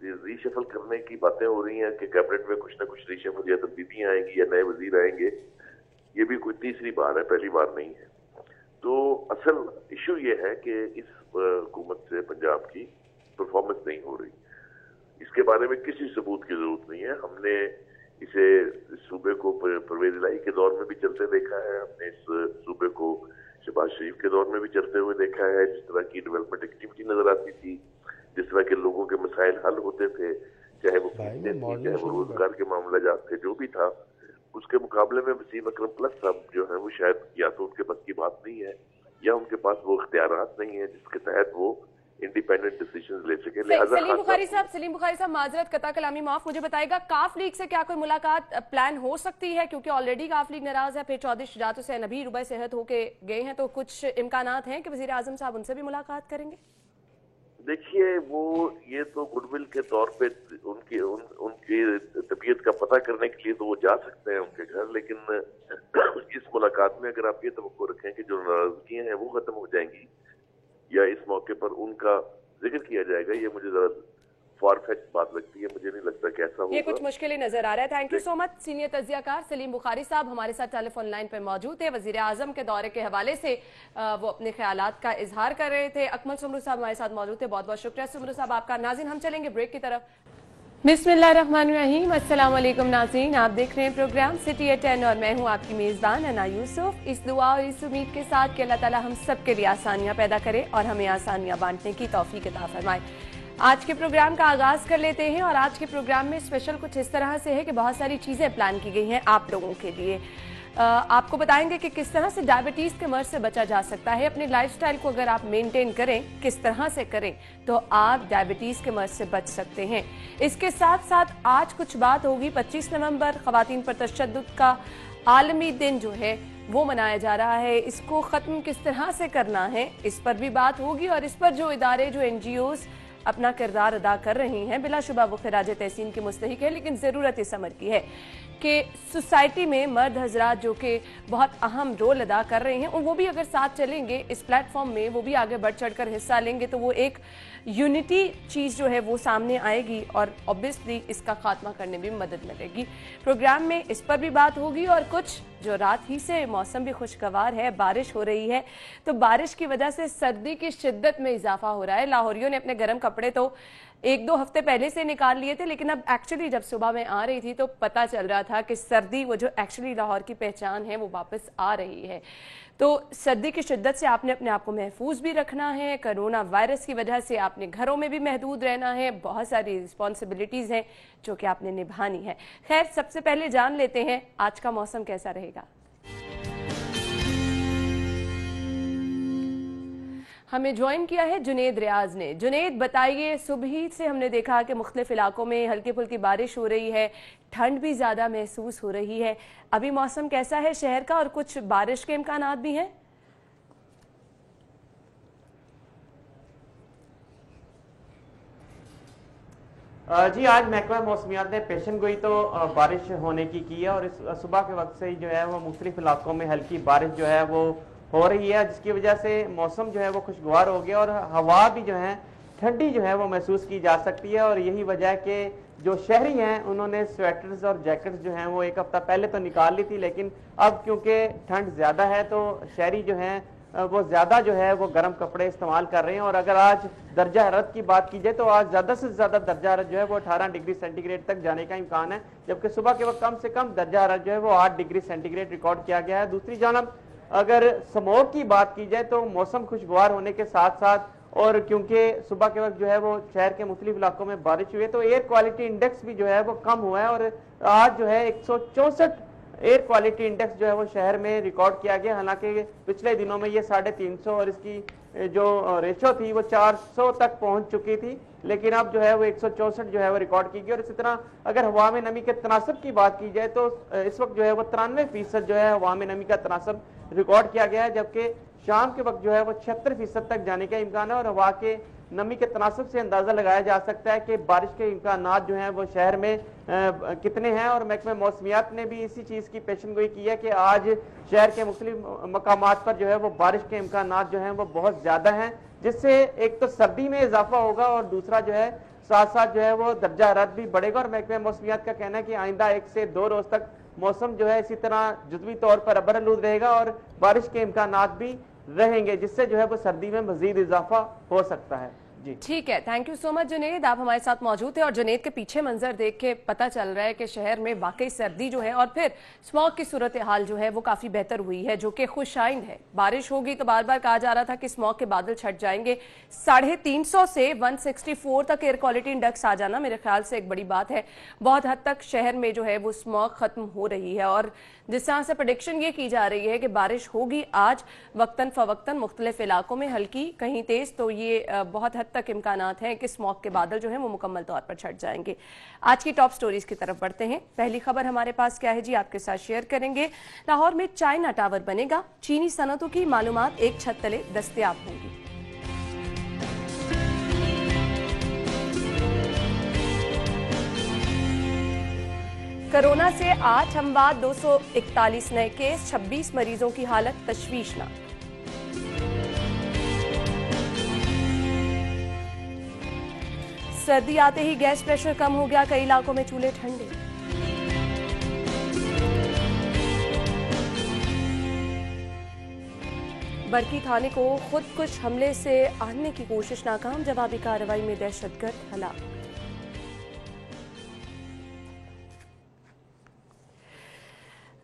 रीशफल करने की बातें हो रही हैं कि कैबिनेट में कुछ ना कुछ रीशफल या तब्दीलियां आएंगी या नए वजीर आएंगे, ये भी कोई तीसरी बार है, पहली बार नहीं है। तो असल इशू ये है कि इस हुकूमत से पंजाब की परफॉर्मेंस नहीं हो रही, इसके बारे में किसी सबूत की जरूरत नहीं है। हमने इसे इस सूबे को परवेज इलाही के दौर में भी चलते देखा है, हमने इस सूबे को शहबाज शरीफ के दौर में भी चलते हुए देखा है। जिस तरह की डेवलपमेंट एक्टिविटी नजर आती थी, जिस तरह के लोगों के मसाइल हल होते थे, चाहे वो किस्तें थी, चाहे वो रोजगार के मामला जात थे, जो भी था, उसके मुकाबले में वसीम अकरम प्लस साहब जो है वो शायद या तो उनके बस की बात नहीं है या उनके पास वो इख्तियारात नहीं है जिसके तहत वो इंडिपेंडेंट डिसीजंस ले सके। सलीम बुखारी साहब माजरत कता कलामी माफ, मुझे बताएगा काफ लीग से क्या कोई मुलाकात प्लान हो सकती है? क्योंकि ऑलरेडी काफ लीग नाराज है, फिर चौधरी शुजात हुसैन अभी रुबा सेहत होके गए हैं, तो कुछ इम्कानात हैं कि वजीर आजम साहब उनसे भी मुलाकात करेंगे? देखिए, वो ये तो गुडविल के तौर पे उनकी तबीयत का पता करने के लिए तो वो जा सकते हैं उनके घर, लेकिन इस मुलाकात में अगर आप ये तवक्को रखें कि जो नाराजगियां हैं वो खत्म हो जाएंगी या इस मौके पर उनका जिक्र किया जाएगा, ये मुझे जरा फार-फेच्ड बात लगती है। मुझे नहीं लगता कि ऐसा होगा। ये कुछ मुश्किल ही नजर आ रहा है। Thank you so much. Senior तज्जियाकार सलीम बुखारी साहब हमारे साथ टेलीफोन लाइन पर मौजूद थे। वजीर आजम के दौरे के हवाले से वो अपने ख्यालात का इजहार कर रहे थे। अकमल सुमरू साहब हमारे साथ मौजूद थे, बहुत बहुत शुक्रिया सुमरू साहब आपका। नाज़रीन, हम चलेंगे ब्रेक की तरफ। बिस्मिल्लाहिर्रहमानिर्रहीम, अस्सलाम वालेकुम नाज़रीन, आप देख रहे हैं प्रोग्राम सिटी एट 10 और मैं हूं आपकी मेज़बान अना यूसुफ। इस दुआ और इस उम्मीद के साथ कि अल्लाह ताला हम सब के लिए आसानियां पैदा करे और हमें आसानियां बांटने की तौफीक अता फरमाए। आज के प्रोग्राम का आगाज कर लेते हैं और आज के प्रोग्राम में स्पेशल कुछ इस तरह से है कि बहुत सारी चीज़ें प्लान की गई हैं आप लोगों के लिए। आपको बताएंगे कि किस तरह से डायबिटीज़ के मर्ज से बचा जा सकता है। अपनी लाइफस्टाइल को अगर आप मेंटेन करें, किस तरह से करें, तो आप डायबिटीज़ के मर्ज से बच सकते हैं। इसके साथ साथ आज कुछ बात होगी। 25 नवंबर ख़वातीन पर तशद्दुद का आलमी दिन जो है वो मनाया जा रहा है। इसको ख़त्म किस तरह से करना है, इस पर भी बात होगी और इस पर जो इदारे, जो NGOs अपना किरदार अदा कर रही हैं, बिलाशुबा वो खिराज तहसीन की मुस्तहिक है। लेकिन ज़रूरत इस अमर की है कि सोसाइटी में मर्द हजरात जो कि बहुत अहम रोल अदा कर रहे हैं, वो भी अगर साथ चलेंगे इस प्लेटफॉर्म में, वो भी आगे बढ़ चढ़ कर हिस्सा लेंगे, तो वो एक यूनिटी चीज़ जो है वो सामने आएगी और ऑब्वियसली इसका खात्मा करने में मदद मिलेगी। प्रोग्राम में इस पर भी बात होगी और कुछ जो रात ही से मौसम भी खुशगवार है, बारिश हो रही है, तो बारिश की वजह से सर्दी की शिद्दत में इजाफा हो रहा है। लाहौरियों ने अपने गर्म कपड़े तो 1-2 हफ्ते पहले से निकाल लिए थे, लेकिन अब एक्चुअली जब सुबह में आ रही थी तो पता चल रहा था कि सर्दी, वो जो एक्चुअली लाहौर की पहचान है, वो वापस आ रही है। तो सर्दी की शिद्दत से आपने अपने आप को महफूज भी रखना है। कोरोना वायरस की वजह से आपने घरों में भी महदूद रहना है। बहुत सारी रिस्पॉन्सिबिलिटीज़ हैं जो कि आपने निभानी है। खैर, सबसे पहले जान लेते हैं आज का मौसम कैसा रहेगा। हमें ज्वाइन किया है जुनेद रियाज ने। जुनेद, बताइए, सुबह से हमने देखा कि मुख्तलिफ इलाकों में हल्की फुल्की बारिश हो रही है, ठंड भी ज़्यादा महसूस हो रही है। अभी मौसम कैसा है शहर का और कुछ बारिश के इम्कानात भी हैं? जी, आज महकमा मौसमियात ने पेशन गोई तो बारिश होने की है और इस सुबह के वक्त से ही जो है वो मुख्तलिफ इलाकों में हल्की बारिश जो है वो हो रही है, जिसकी वजह से मौसम जो है वो खुशगवार हो गया और हवा भी जो है ठंडी जो है वो महसूस की जा सकती है। और यही वजह है कि जो शहरी हैं उन्होंने स्वेटर्स और जैकेट्स जो हैं वो एक हफ्ता पहले तो निकाल ली थी, लेकिन अब क्योंकि ठंड ज़्यादा है तो शहरी जो हैं वो ज़्यादा जो है वो गर्म कपड़े इस्तेमाल कर रहे हैं। और अगर आज दर्जा हरारत की बात की जाए तो आज ज़्यादा से ज़्यादा दर्जा हरारत जो है वो 18 डिग्री सेंटीग्रेड तक जाने का इम्कान है, जबकि सुबह के वक्त कम से कम दर्जा हरारत जो है वो 8 डिग्री सेंटीग्रेड रिकॉर्ड किया गया है। दूसरी जानब अगर स्मोक की बात की जाए तो मौसम खुशगवार होने के साथ साथ और क्योंकि सुबह के वक्त जो है वो शहर के मुख्तलिफ इलाकों में बारिश हुई है तो एयर क्वालिटी इंडेक्स भी जो है वो कम हुआ है और आज जो है 164 एयर क्वालिटी इंडेक्स जो है वो शहर में रिकॉर्ड किया गया। हालांकि पिछले दिनों में ये 350 और इसकी जो रेशो थी वो 400 तक पहुंच चुकी थी, लेकिन अब जो है वो 164 जो है वो रिकॉर्ड की गई। और इसी तरह अगर हवा में नमी के तनासब की बात की जाए तो इस वक्त जो है वो 93% जो है हवा में नमी का तनासब रिकॉर्ड किया गया है, जबकि शाम के वक्त जो है वो 76% तक जाने का इम्कान है। और हवा के नमी के तनासब से अंदाजा लगाया जा सकता है कि बारिश के इम्कानात जो हैं वो शहर में कितने हैं। और महकमे मौसमियात ने भी इसी चीज़ की पेशन गोई की है कि आज शहर के मुख्तलिफ मकामात पर जो है वो बारिश के इम्कानात जो हैं वो बहुत ज़्यादा हैं, जिससे एक तो सर्दी में इजाफा होगा और दूसरा जो है साथ साथ जो है वो दर्जा हरारत भी बढ़ेगा। और महकमे मौसमियात का कहना है कि आइंदा 1 से 2 रोज तक मौसम जो है इसी तरह जुज़वी तौर पर अबरआलूद रहेगा और बारिश के इम्कानात भी रहेंगे, जिससे जो है वो सर्दी में मजीद इजाफा हो सकता है। जी ठीक है, thank you so much Junaid, आप हमारे साथ मौजूद थे। और जुनेद के पीछे मंजर देख के पता चल रहा है कि शहर में वाकई सर्दी जो है और फिर स्मॉग की सूरत हाल जो है वो काफी बेहतर हुई है, जो कि खुशाइंद है। बारिश होगी तो बार बार कहा जा रहा था कि स्मॉग के बादल छट जाएंगे। 350 से 164 तक एयर क्वालिटी इंडेक्स आ जाना मेरे ख्याल से एक बड़ी बात है। बहुत हद तक शहर में जो है वो स्मॉग खत्म हो रही है और जिस तरह से प्रेडिक्शन ये की जा रही है कि बारिश होगी आज वक्तन फवक्तन मुख्तलिफ इलाकों में, हल्की कहीं तेज, तो ये बहुत हद तक इम्कानात हैं कि स्मॉग के बादल जो हैं वो मुकम्मल तौर पर छट जाएंगे। आज की टॉप स्टोरीज की तरफ बढ़ते हैं। पहली खबर हमारे पास क्या है जी, आपके साथ शेयर करेंगे। लाहौर में चाइना टावर बनेगा, चीनी सनतों की मालूमात एक छत तले दस्तयाब होंगी। कोरोना से 8 अमवात, 241 नए केस, 26 मरीजों की हालत तशवीशनाक। सर्दी आते ही गैस प्रेशर कम हो गया, कई इलाकों में चूल्हे ठंडे। बरकी थाने को खुदकुश हमले से आने की कोशिश नाकाम, जवाबी कार्रवाई में दहशतगर्द हलाक।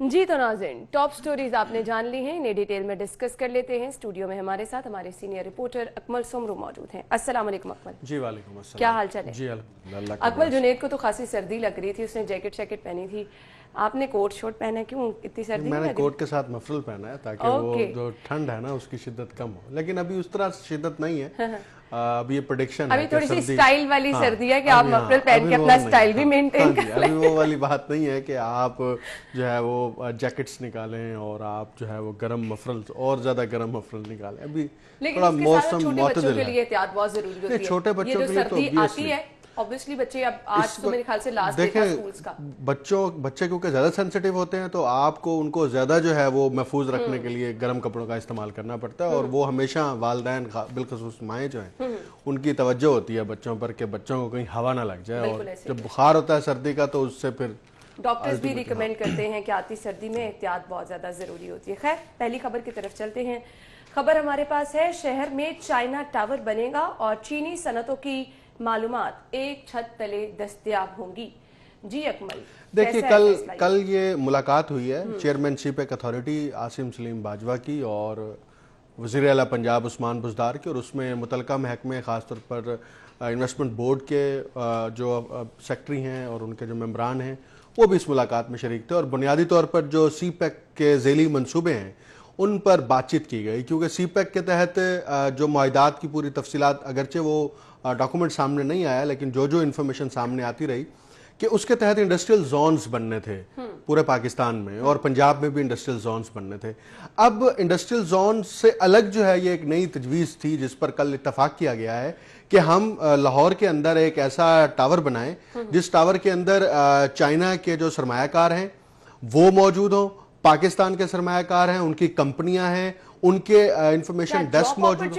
जी तो नाज़रीन, टॉप स्टोरीज आपने जान ली हैं, इन्हें डिटेल में डिस्कस कर लेते हैं। स्टूडियो में हमारे साथ हमारे सीनियर रिपोर्टर अकमल सुमरू मौजूद हैं। अस्सलाम वालेकुम अकमल। जी वालेकुम अस्सलाम। क्या हाल चाल है? जी अल्हम्दुलिल्लाह। अकमल, जुनेद को तो खासी सर्दी लग रही थी, उसने जैकेट पहनी थी, आपने कोट शोट पहना, क्यों इतनी सर्दी? मैंने कोट के साथ मफरल पहना है ताकि वो जो ठंड है ना उसकी शिद्दत कम हो, लेकिन अभी उस तरह शिद्दत नहीं है। अभी ये प्रेडिक्शन अभी थोड़ी सी स्टाइल वाली सर्दी है कि आप मफरल पहन के अपना स्टाइल भी मेंटेन कर अभी वो वाली बात नहीं है कि आप जो है वो जैकेट्स निकालें और आप जो है वो गर्म मफरल और ज्यादा गर्म मफरल निकालें। अभी थोड़ा मौसम बच्चों के लिए एहतियात बहुत जरूरी होती है। छोटे बच्चों के लिए तो आती है ऑब्वियसली, बच्चे अब आज तो मेरे ख्याल से लास्ट डे था स्कूल्स का। बच्चे क्योंकि ज्यादा सेंसिटिव होते हैं तो आपको उनको ज्यादा जो है वो महफूज रखने के लिए गर्म कपड़ों का इस्तेमाल करना पड़ता है और वो हमेशा वालिदैन बिलखुसूस माएँ जो हैं उनकी तवज्जो होती है बच्चों पर कि बच्चों को कहीं हवा ना लग जाए। और जब बुखार होता है सर्दी का तो उससे फिर डॉक्टर्स भी रिकमेंड करते हैं कि आती सर्दी में एहतियात बहुत ज्यादा जरूरी होती है। खैर, पहली खबर की तरफ चलते हैं। खबर हमारे पास है, शहर में चाइना टावर बनेगा और चीनी सनतों की मालूमात एक छत तले दस्तयाब होंगी। जी अकमल, देखिए कल ये मुलाकात हुई है चेयरमैनशिप एक अथॉरिटी आसिम सलीम बाजवा की और वज़ीर आला पंजाब उस्मान बुज़दार की, और उसमें मुतलका महकमे ख़ासतौर पर इन्वेस्टमेंट बोर्ड के जो सेक्रेटरी हैं और उनके जो मेंबरान हैं वो भी इस मुलाकात में शरीक थे। और बुनियादी तौर पर जो CPEC के ज़ेली मंसूबे हैं उन पर बातचीत की गई, क्योंकि CPEC के तहत जो मुआहिदात की पूरी तफसीलात, अगरचे वो डॉक्यूमेंट सामने नहीं आया लेकिन जो इन्फॉर्मेशन सामने आती रही कि उसके तहत इंडस्ट्रियल जोन्स बनने थे पूरे पाकिस्तान में और पंजाब में भी इंडस्ट्रियल जोन्स बनने थे। अब इंडस्ट्रियल जोन से अलग जो है ये एक नई तजवीज़ थी जिस पर कल इत्तफाक किया गया है कि हम लाहौर के अंदर एक ऐसा टावर बनाएं जिस टावर के अंदर चाइना के जो सरमायाकार हैं वो मौजूद हों, पाकिस्तान के सरमायाकार हैं, उनकी कंपनियां हैं, उनके इंफॉर्मेशन डेस्क मौजूद।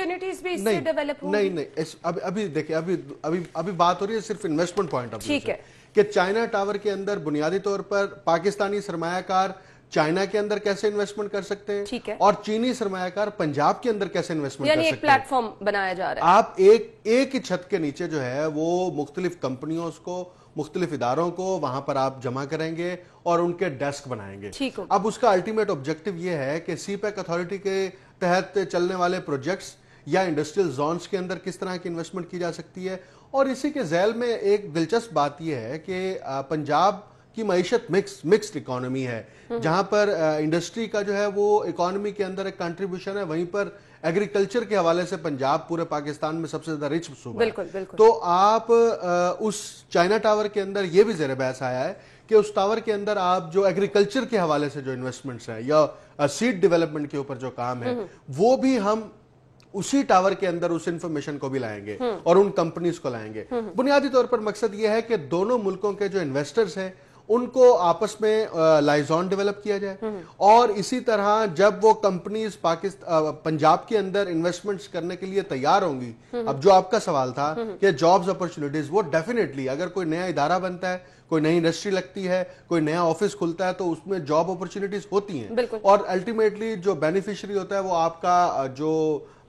नहीं, अभी देखिए अभी बात हो रही है सिर्फ इन्वेस्टमेंट पॉइंट ऑफ व्यू से कि चाइना टावर के अंदर बुनियादी तौर पर पाकिस्तानी सरमायाकार चाइना के अंदर कैसे इन्वेस्टमेंट कर सकते हैं और चीनी सरमायाकार पंजाब के अंदर कैसे इन्वेस्टमेंट कर सकते हैं। एक प्लेटफॉर्म बनाया जा रहा है। आप एक ही छत के नीचे जो है वो मुख्तलिफ कंपनियों को, मुख्तलिफ इदारों को वहां पर आप जमा करेंगे और उनके डेस्क बनाएंगे। अब उसका अल्टीमेट ऑब्जेक्टिव ये है कि CPEC अथॉरिटी के तहत चलने वाले प्रोजेक्ट्स या इंडस्ट्रियल जोन्स के अंदर किस तरह की इन्वेस्टमेंट की जा सकती है। और इसी के झैल में एक दिलचस्प बात यह है कि पंजाब की मईशत मिक्स्ड इकोनॉमी है, जहां पर इंडस्ट्री का जो है वो इकोनॉमी के अंदर एक कंट्रीब्यूशन है, वहीं पर एग्रीकल्चर के हवाले से पंजाब पूरे पाकिस्तान में सबसे ज्यादा रिच सूबा है। तो आप उस चाइना टावर के अंदर ये भी ज़ेर बहस आया है कि उस टावर के अंदर आप जो एग्रीकल्चर के हवाले से जो इन्वेस्टमेंट्स हैं या सीड डेवलपमेंट के ऊपर जो काम है वो भी हम उसी टावर के अंदर उस इंफॉर्मेशन को भी लाएंगे और उन कंपनीज को लाएंगे। बुनियादी तौर पर मकसद यह है कि दोनों मुल्कों के जो इन्वेस्टर्स हैं उनको आपस में लाइजॉन डेवलप किया जाए और इसी तरह जब वो कंपनीज पंजाब के अंदर इन्वेस्टमेंट्स करने के लिए तैयार होंगी, अब जो आपका सवाल था कि जॉब्स अपॉर्चुनिटीज, वो डेफिनेटली अगर कोई नया इदारा बनता है, कोई नई इंडस्ट्री लगती है, कोई नया ऑफिस खुलता है तो उसमें जॉब अपॉर्चुनिटीज होती हैं और अल्टीमेटली जो बेनिफिशियरी होता है वो आपका जो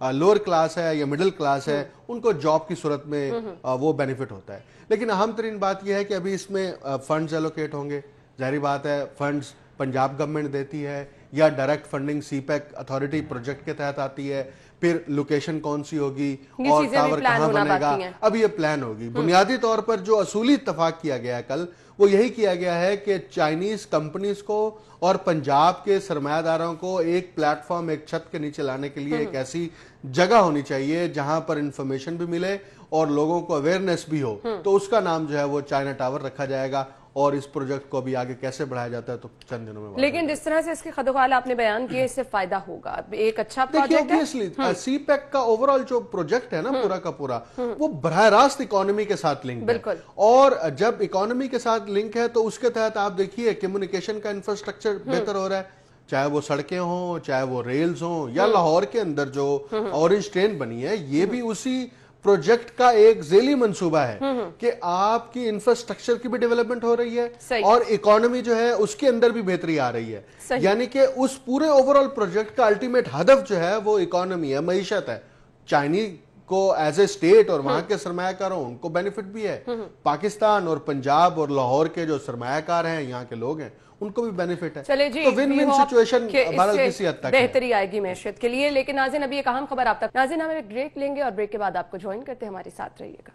लोअर क्लास है या मिडिल क्लास है उनको जॉब की सूरत में वो बेनिफिट होता है। लेकिन अहम तरीन बात यह है कि अभी इसमें फंड्स एलोकेट होंगे, जाहिर बात है फंड्स पंजाब गवर्नमेंट देती है या direct funding CPEC authority project के तहत आती है, फिर लोकेशन कौन सी होगी और टावर कहाँ बनेगा, अब ये प्लान होगी। बुनियादी तौर पर जो असूली इत्तेफाक किया गया है कल, वो यही किया गया है कि चाइनीज कंपनीज को और पंजाब के सरमायादारों को एक प्लेटफॉर्म, एक छत के नीचे लाने के लिए एक ऐसी जगह होनी चाहिए जहां पर इंफॉर्मेशन भी मिले और लोगों को अवेयरनेस भी हो, तो उसका नाम जो है वो चाइना टावर रखा जाएगा। और इस प्रोजेक्ट को भी आगे कैसे बढ़ाया जाता है तो चंद दिनों में। लेकिन जिस तरह से इसके खदोखाल आपने बयान किए, इससे फायदा होगा, एक अच्छा प्रोजेक्ट है। सीपैक का ओवरऑल जो प्रोजेक्ट है ना पूरा का पूरा, वो बराह रास्त इकोनॉमी के साथ लिंक है, और जब इकोनॉमी के साथ लिंक है तो उसके तहत आप देखिए कम्युनिकेशन का इंफ्रास्ट्रक्चर बेहतर हो रहा है, चाहे वो सड़कें हों, चाहे वो रेल्स हों, या लाहौर के अंदर जो ऑरेंज ट्रेन बनी है ये भी उसी प्रोजेक्ट का एक ज़ेली मंसूबा है कि आपकी इंफ्रास्ट्रक्चर की भी डेवलपमेंट हो रही है और इकोनॉमी जो है उसके अंदर भी बेहतरी आ रही है। यानी कि उस पूरे ओवरऑल प्रोजेक्ट का अल्टीमेट हदफ जो है वो इकोनॉमी है, मईशत है। चाइनीज को एज ए स्टेट और वहां के सरमायाकारों उनको बेनिफिट भी है, पाकिस्तान और पंजाब और लाहौर के जो सरमायाकार हैं, यहाँ के लोग हैं, उनको भी बेनिफिट है। चले जी, तो विन विन सिचुएशन किसी हद तक बेहतरी आएगी मैशियत के लिए। लेकिन नाज़रीन, अभी एक अहम खबर आप तक। नाज़रीन, हम एक ब्रेक लेंगे और ब्रेक के बाद आपको ज्वाइन करते हैं, हमारे साथ रहिएगा।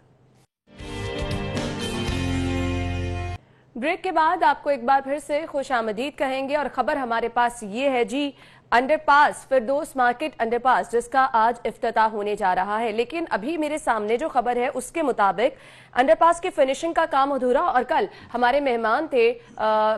ब्रेक के बाद आपको एक बार फिर से खुशामदीद कहेंगे और खबर हमारे पास ये है जी, अंडरपास, फिरदौस मार्केट अंडरपास, जिसका आज इफ्तिताह होने जा रहा है। लेकिन अभी मेरे सामने जो खबर है उसके मुताबिक अंडरपास की फिनिशिंग का काम अधूरा, और कल हमारे मेहमान थे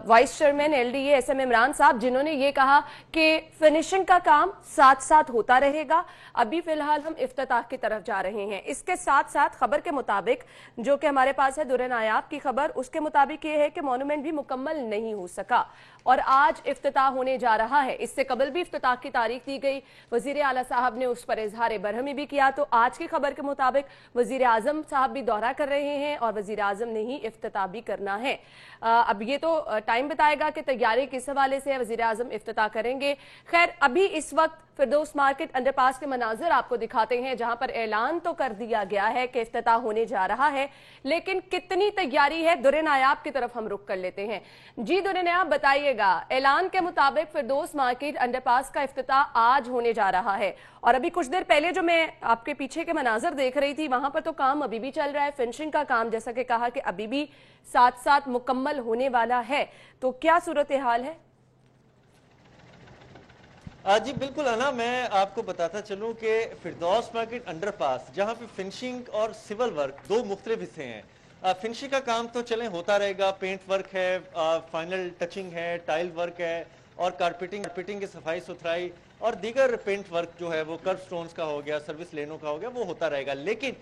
vice chairman LDA SM Imran साहब, जिन्होंने ये कहा कि फिनिशिंग का काम साथ साथ होता रहेगा। अभी फिलहाल हम इफ्तिताह की तरफ जा रहे हैं। इसके साथ साथ खबर के मुताबिक जो कि हमारे पास है दुर्रे नायाब की खबर, उसके मुताबिक ये है कि मॉन्यूमेंट भी मुकम्मल नहीं हो सका और आज इफ्तिताह होने जा रहा है। इससे कबल भी इफ्तिताह की तारीख दी गई, वजीर आला साहब ने उस पर इजहार बरहमी भी किया। तो आज की खबर के मुताबिक वजीर आजम साहब भी दौरा कर रहे हैं और वजीर आजम ने ही इफ्तिताह भी करना है। अब ये तो टाइम बताएगा कि तैयारी किस हवाले से वजीर आजम इफ्तिताह करेंगे। खैर, अभी इस वक्त फिरदौस मार्केट अंडरपास के मनाजिर आपको दिखाते हैं, जहां पर ऐलान तो कर दिया गया है कि इफ्तिताह होने जा रहा है, लेकिन कितनी तैयारी है, दुर्रे नायाब की तरफ हम रुख कर लेते हैं। जी दुर्रे नायाब, बताइएगा, ऐलान के मुताबिक फिरदौस मार्केट अंडरपास का इफ्तिताह आज होने जा रहा है, और अभी कुछ देर पहले जो मैं आपके पीछे के मनाजिर देख रही थी, वहां पर तो काम अभी भी चल रहा है, फिनिशिंग का काम जैसा कि कहा कि अभी भी साथ साथ मुकम्मल होने वाला है। तो क्या सूरत हाल है? जी बिल्कुल अना, मैं आपको बताता चलूं कि फिरदौस मार्केट अंडरपास, जहां पे फिनिशिंग और सिविल वर्क दो मुख्तलिफ हिस्से हैं। फिनिशिंग का काम तो चलें होता रहेगा, पेंट वर्क है, फाइनल टचिंग है, टाइल वर्क है और कारपेटिंग की सफाई सुथराई और दीगर पेंट वर्क जो है वो कर्व स्टोन्स का हो गया, सर्विस लेनों का हो गया, वो होता रहेगा। लेकिन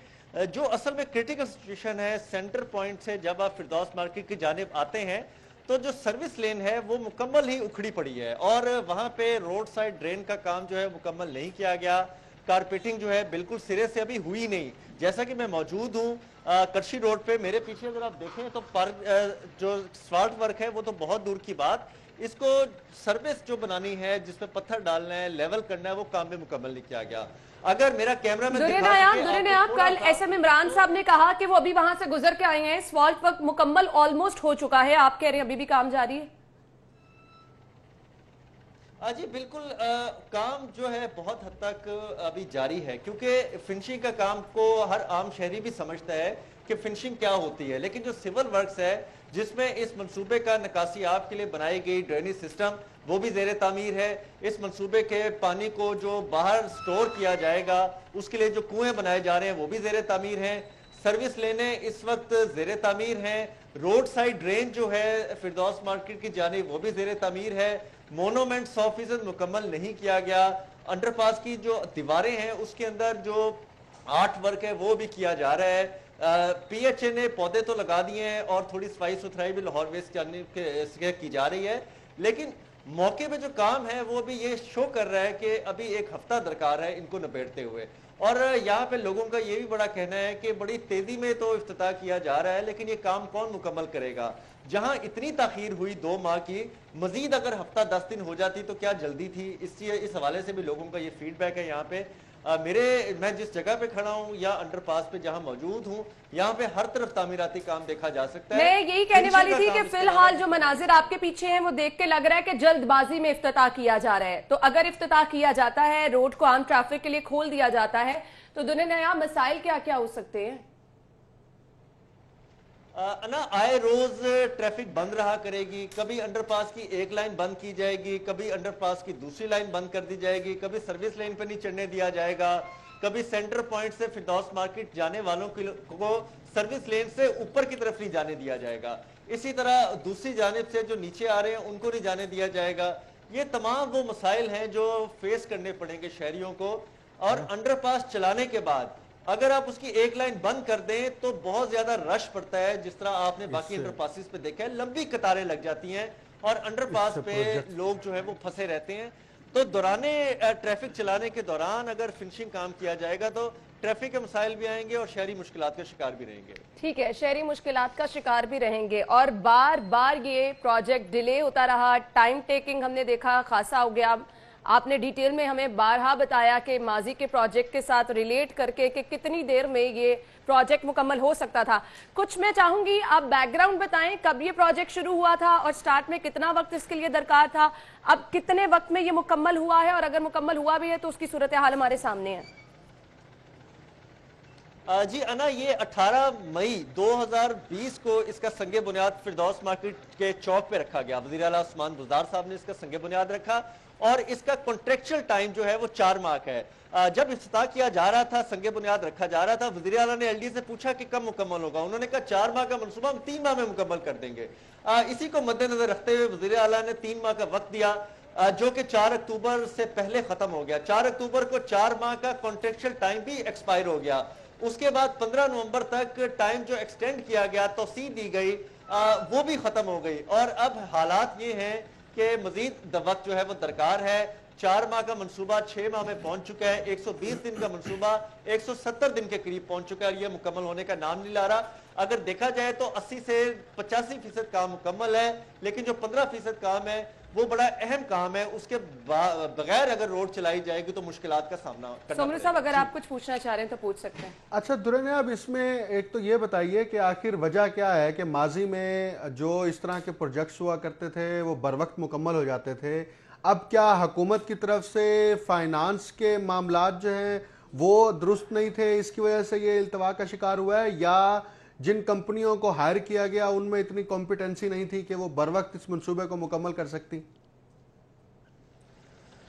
जो असल में क्रिटिकल सिचुएशन है, सेंटर पॉइंट से जब आप फिरदौस मार्केट की जानिब आते हैं तो जो सर्विस लेन है वो मुकम्मल ही उखड़ी पड़ी है और वहां पे रोड साइड ड्रेन का काम जो है मुकम्मल नहीं किया गया। कारपेटिंग जो है बिल्कुल सिरे से अभी हुई नहीं। जैसा कि मैं मौजूद हूँ करशी रोड पे, मेरे पीछे अगर आप देखें तो जो स्पाल्ट वर्क है वो तो बहुत दूर की बात, इसको सर्विस जो बनानी है, जिसमें पत्थर डालना है, लेवल करना है, वो काम भी मुकम्मल नहीं किया गया। अगर मेरा कैमरा में कल SM इमरान साहब ने कहा कि वो अभी वहां से गुजर के आए हैं, स्पाल्ट वर्क मुकम्मल ऑलमोस्ट हो चुका है, आप कह रहे हैं अभी भी काम जारी है? जी बिल्कुल, काम जो है बहुत हद तक अभी जारी है, क्योंकि फिनिशिंग का काम को हर आम शहरी भी समझता है कि फिनिशिंग क्या होती है। लेकिन जो सिविल वर्क्स है, जिसमें इस मंसूबे का नकासी आप के लिए बनाई गई ड्रेनेज सिस्टम, वो भी ज़ेरे तामीर है। इस मंसूबे के पानी को जो बाहर स्टोर किया जाएगा, उसके लिए जो कुएं बनाए जा रहे हैं वो भी ज़ेरे तामीर हैं। सर्विस लेने इस वक्त ज़ेरे तामीर हैं। रोड साइड ड्रेन जो है फिरदौस मार्केट की जानिब, वो भी ज़ेरे तामीर है। मोनोमेंट 100% मुकम्मल नहीं किया गया। अंडरपास की जो दीवारें हैं उसके अंदर जो आर्ट वर्क है वो भी किया जा रहा है। PHA ने पौधे तो लगा दिए हैं और थोड़ी सफाई सुथराई भी लाहौर वेस्ट जानिब की जा रही है, लेकिन मौके पे जो काम है वो भी ये शो कर रहा है कि अभी एक हफ्ता दरकार है इनको निबेड़ते हुए। और यहाँ पे लोगों का ये भी बड़ा कहना है कि बड़ी तेजी में तो इफ्तिताह किया जा रहा है, लेकिन ये काम कौन मुकम्मल करेगा? जहां इतनी ताखीर हुई 2 माह की, मजीद अगर हफ्ता 10 दिन हो जाती तो क्या जल्दी थी? इस हवाले से भी लोगों का ये फीडबैक है यहाँ पे। मैं जिस जगह पे खड़ा हूँ या अंडरपास पे जहाँ मौजूद हूँ, यहाँ पे हर तरफ तामीराती काम देखा जा सकता है। मैं यही कहने फिनिशिंग वाली का थी काम कि इस तरह फिलहाल है। जो मनाजिर आपके पीछे हैं वो देख के लग रहा है कि जल्दबाजी में इफ्तिताह किया जा रहा है। तो अगर इफ्तिताह किया जाता है, रोड को आम ट्रैफिक के लिए खोल दिया जाता है, तो दुनिया मसाइल क्या क्या हो सकते हैं? आए रोज ट्रैफिक बंद रहा करेगी। कभी अंडरपास की एक लाइन बंद की जाएगी, कभी अंडरपास की दूसरी लाइन बंद कर दी जाएगी, कभी सर्विस लाइन पर नहीं चढ़ने दिया जाएगा, कभी सेंटर पॉइंट से फिरदौस मार्केट जाने वालों को सर्विस लेन से ऊपर की तरफ नहीं जाने दिया जाएगा। इसी तरह दूसरी जानिब से जो नीचे आ रहे हैं उनको नहीं जाने दिया जाएगा। ये तमाम वो मसाइल हैं जो फेस करने पड़ेंगे शहरियों को। और अंडरपास चलाने के बाद अगर आप उसकी एक लाइन बंद कर दें तो बहुत ज्यादा रश पड़ता है, जिस तरह आपने बाकी अंडरपासेस पे देखा है, लंबी कतारें लग जाती हैं और अंडरपास पे लोग जो है वो फंसे रहते हैं। तो दौराने ट्रैफिक चलाने के दौरान अगर फिनिशिंग काम किया जाएगा तो ट्रैफिक के मसाइल भी आएंगे और शहरी मुश्किलात का शिकार भी रहेंगे। ठीक है, शहरी मुश्किलात का शिकार भी रहेंगे और बार बार ये प्रोजेक्ट डिले होता रहा, टाइम टेकिंग हमने देखा खासा हो गया। आपने डिटेल में हमें बारहा बताया कि माजी के प्रोजेक्ट के साथ रिलेट करके कि कितनी देर में ये प्रोजेक्ट मुकम्मल हो सकता था। कुछ मैं चाहूंगी आप बैकग्राउंड बताएं, कब ये प्रोजेक्ट शुरू हुआ था और स्टार्ट में कितना वक्त इसके लिए दरकार था, अब कितने वक्त में ये मुकम्मल हुआ है और अगर मुकम्मल हुआ भी है तो उसकी सूरत हाल हमारे सामने है। जी अना, ये 18 मई 2020 को इसका संगे बुनियाद फिरदौस मार्केट के चौक पे रखा गया। वज़ीर आला उस्मान बुज़दार साहब ने इसका संगे बुनियाद रखा और इसका कॉन्ट्रेक्चुअल टाइम जो है वो 4 माह का है। जब इफ्तिताह किया जा रहा था, संगे बुनियाद रखा जा रहा था, वज़ीर आला ने एलडी से पूछा कि कब मुकम्मल होगा। उन्होंने कहा 4 माह का मनसूबा हम 3 माह में मुकम्मल कर देंगे। इसी को मद्देनजर रखते हुए वज़ीर आला ने 3 माह का वक्त दिया, जो कि 4 अक्टूबर से पहले खत्म हो गया। 4 अक्टूबर को 4 माह का कॉन्ट्रेक्चुअल टाइम भी एक्सपायर हो गया। उसके बाद 15 नवंबर तक टाइम जो एक्सटेंड किया गया, तौसीह दी गई, वो भी खत्म हो गई। और अब हालात ये हैं कि मजीद वक्त जो है वो दरकार है। 4 माह का मंसूबा 6 माह में पहुंच चुका है, 120 दिन का मंसूबा 170 दिन के करीब पहुंच चुका है और ये मुकम्मल होने का नाम नहीं ला रहा। अगर देखा जाए तो 80 से 85% काम मुकम्मल है, लेकिन जो 15% काम है वो बड़ा अहम काम है। उसके बगैर अगर रोड चलाई जाएगी तो मुश्किलात का सामना करना सोमरू साहब, अगर आप कुछ पूछना चाह रहे हैं तो पूछ सकते हैं। अच्छा दुर्रे, अब इसमें एक तो ये बताइए कि आखिर वजह क्या है कि माजी में जो इस तरह के प्रोजेक्ट्स हुआ करते थे वो बर वक्त मुकम्मल हो जाते थे, अब क्या हुकूमत की तरफ से फाइनेंस के मामलात जो हैं वो दुरुस्त नहीं थे, इसकी वजह से ये इल्तवा का शिकार हुआ है, या जिन कंपनियों को हायर किया गया उनमें इतनी कॉम्पिटेंसी नहीं थी कि वो बर वक्त इस मंसूबे को मुकम्मल कर सकती?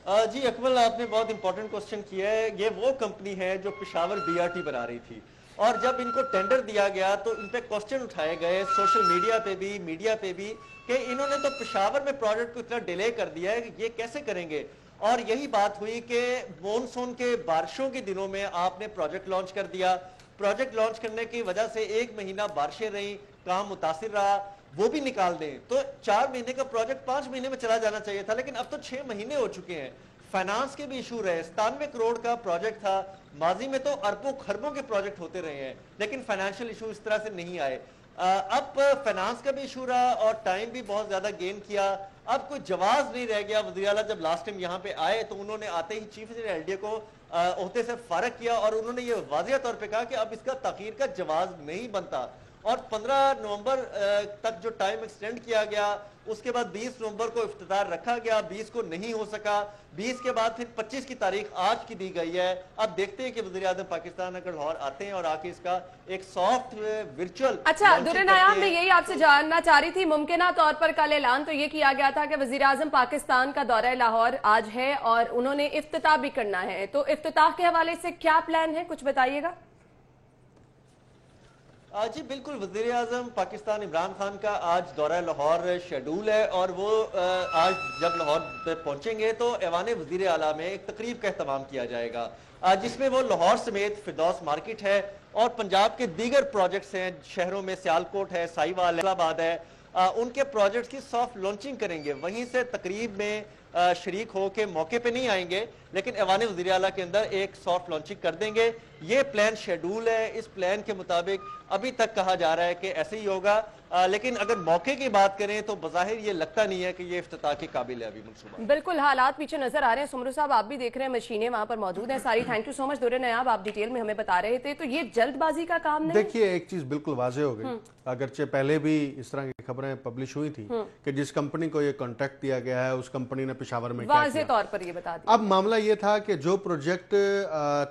जी अकमल, आपने बहुत इंपॉर्टेंट क्वेश्चन किया है। ये वो कंपनी है जो पेशावर बीआरटी बना रही थी और जब इनको टेंडर दिया गया तो इन पे क्वेश्चन उठाए गए सोशल मीडिया पे भी, मीडिया पे भी, कि इन्होंने तो पेशावर में प्रोजेक्ट को इतना डिले कर दिया है कि ये कैसे करेंगे। और यही बात हुई कि मॉनसून के बारिशों के दिनों में आपने प्रोजेक्ट लॉन्च कर दिया। प्रोजेक्ट लॉन्च करने की वजह से 1 महीना बारिशें रही, काम मुतासिर रहा, वो भी निकाल दें तो 4 महीने का प्रोजेक्ट 5 महीने में चला जाना चाहिए था, लेकिन अब तो 6 महीने हो चुके हैं। फाइनेंस के भी इशू रहे, 97 करोड़ का प्रोजेक्ट था, माजी में तो अरबों खरबों के प्रोजेक्ट होते रहे हैं, लेकिन फाइनेंशियल इशू इस तरह से नहीं आए। अब फाइनेंस का भी इशू रहा और टाइम भी बहुत ज्यादा गेन किया। अब कोई जवाब नहीं रह गया। वज़ीर आला जब लास्ट टाइम यहाँ पे आए तो उन्होंने आते ही चीफ इंजीनियर एलडीए को ओहदे से फारग किया और उन्होंने ये वाज़िया तौर पे कहा कि अब इसका ताखीर का जवाब नहीं बनता। और 15 नवंबर तक जो टाइम एक्सटेंड किया गया, उसके बाद 20 नवंबर को इफ्तितार रखा गया, 20 को नहीं हो सका, 20 के बाद फिर 25 की तारीख आज की दी गई है। अब देखते हैं कि वज़ीर आज़म पाकिस्तान अगर लाहौर आते हैं और आके इसका एक सॉफ्ट वर्चुअल। अच्छा दुर्रे नायाब, मैं यही आपसे जानना चाह रही थी, मुमकिन तौर पर कल ऐलान तो ये किया गया था कि वज़ीर आज़म पाकिस्तान का दौरा लाहौर आज है और उन्होंने इफ्तिताह भी करना है, तो इफ्तिताह के हवाले से क्या प्लान है, कुछ बताइएगा। जी बिल्कुल, वज़ीर आज़म पाकिस्तान इमरान खान का आज दौरा लाहौर शेड्यूल है और वो आज जब लाहौर पहुंचेंगे तो ऐवान वज़ीर आला में एक तकरीब का एहतमाम किया जाएगा, जिसमें वो लाहौर समेत फिरदौस मार्केट है और पंजाब के दीगर प्रोजेक्ट्स हैं, शहरों में सियालकोट है, साहिवाल है, इस्लामाबाद है, उनके प्रोजेक्ट्स की सॉफ्ट लॉन्चिंग करेंगे। वहीं से तकरीब में शरीक हो के मौके पे नहीं आएंगे, लेकिन ऐवान वज़ीर आला के अंदर एक सॉफ्ट लॉन्चिंग कर देंगे। ये प्लान शेड्यूल है। इस प्लान के मुताबिक अभी तक कहा जा रहा है कि ऐसे ही होगा। लेकिन अगर मौके की बात करें तो बज़ाहिर ये लगता नहीं है कि ये इफ्तिताह के काबिल है अभी मंसूबा। बिल्कुल हालात पीछे नजर आ रहे हैं। सुमरू साहब आप भी देख रहे हैं, मशीनें वहां पर मौजूद हैं सारी। थैंक यू सो मच दुर्रे नायाब, आप डिटेल में हमें बता रहे थे। तो ये जल्दबाजी का काम नहीं? देखिए एक चीज बिल्कुल वाज़ेह हो गई, अगरचे पहले भी इस तरह की खबरें पब्लिश हुई थी कि जिस कंपनी को ये कॉन्ट्रैक्ट दिया गया है उस कंपनी ने पेशावर में क्या वाज़ेह तौर पर ये बता दिया। अब मामला ये था कि जो प्रोजेक्ट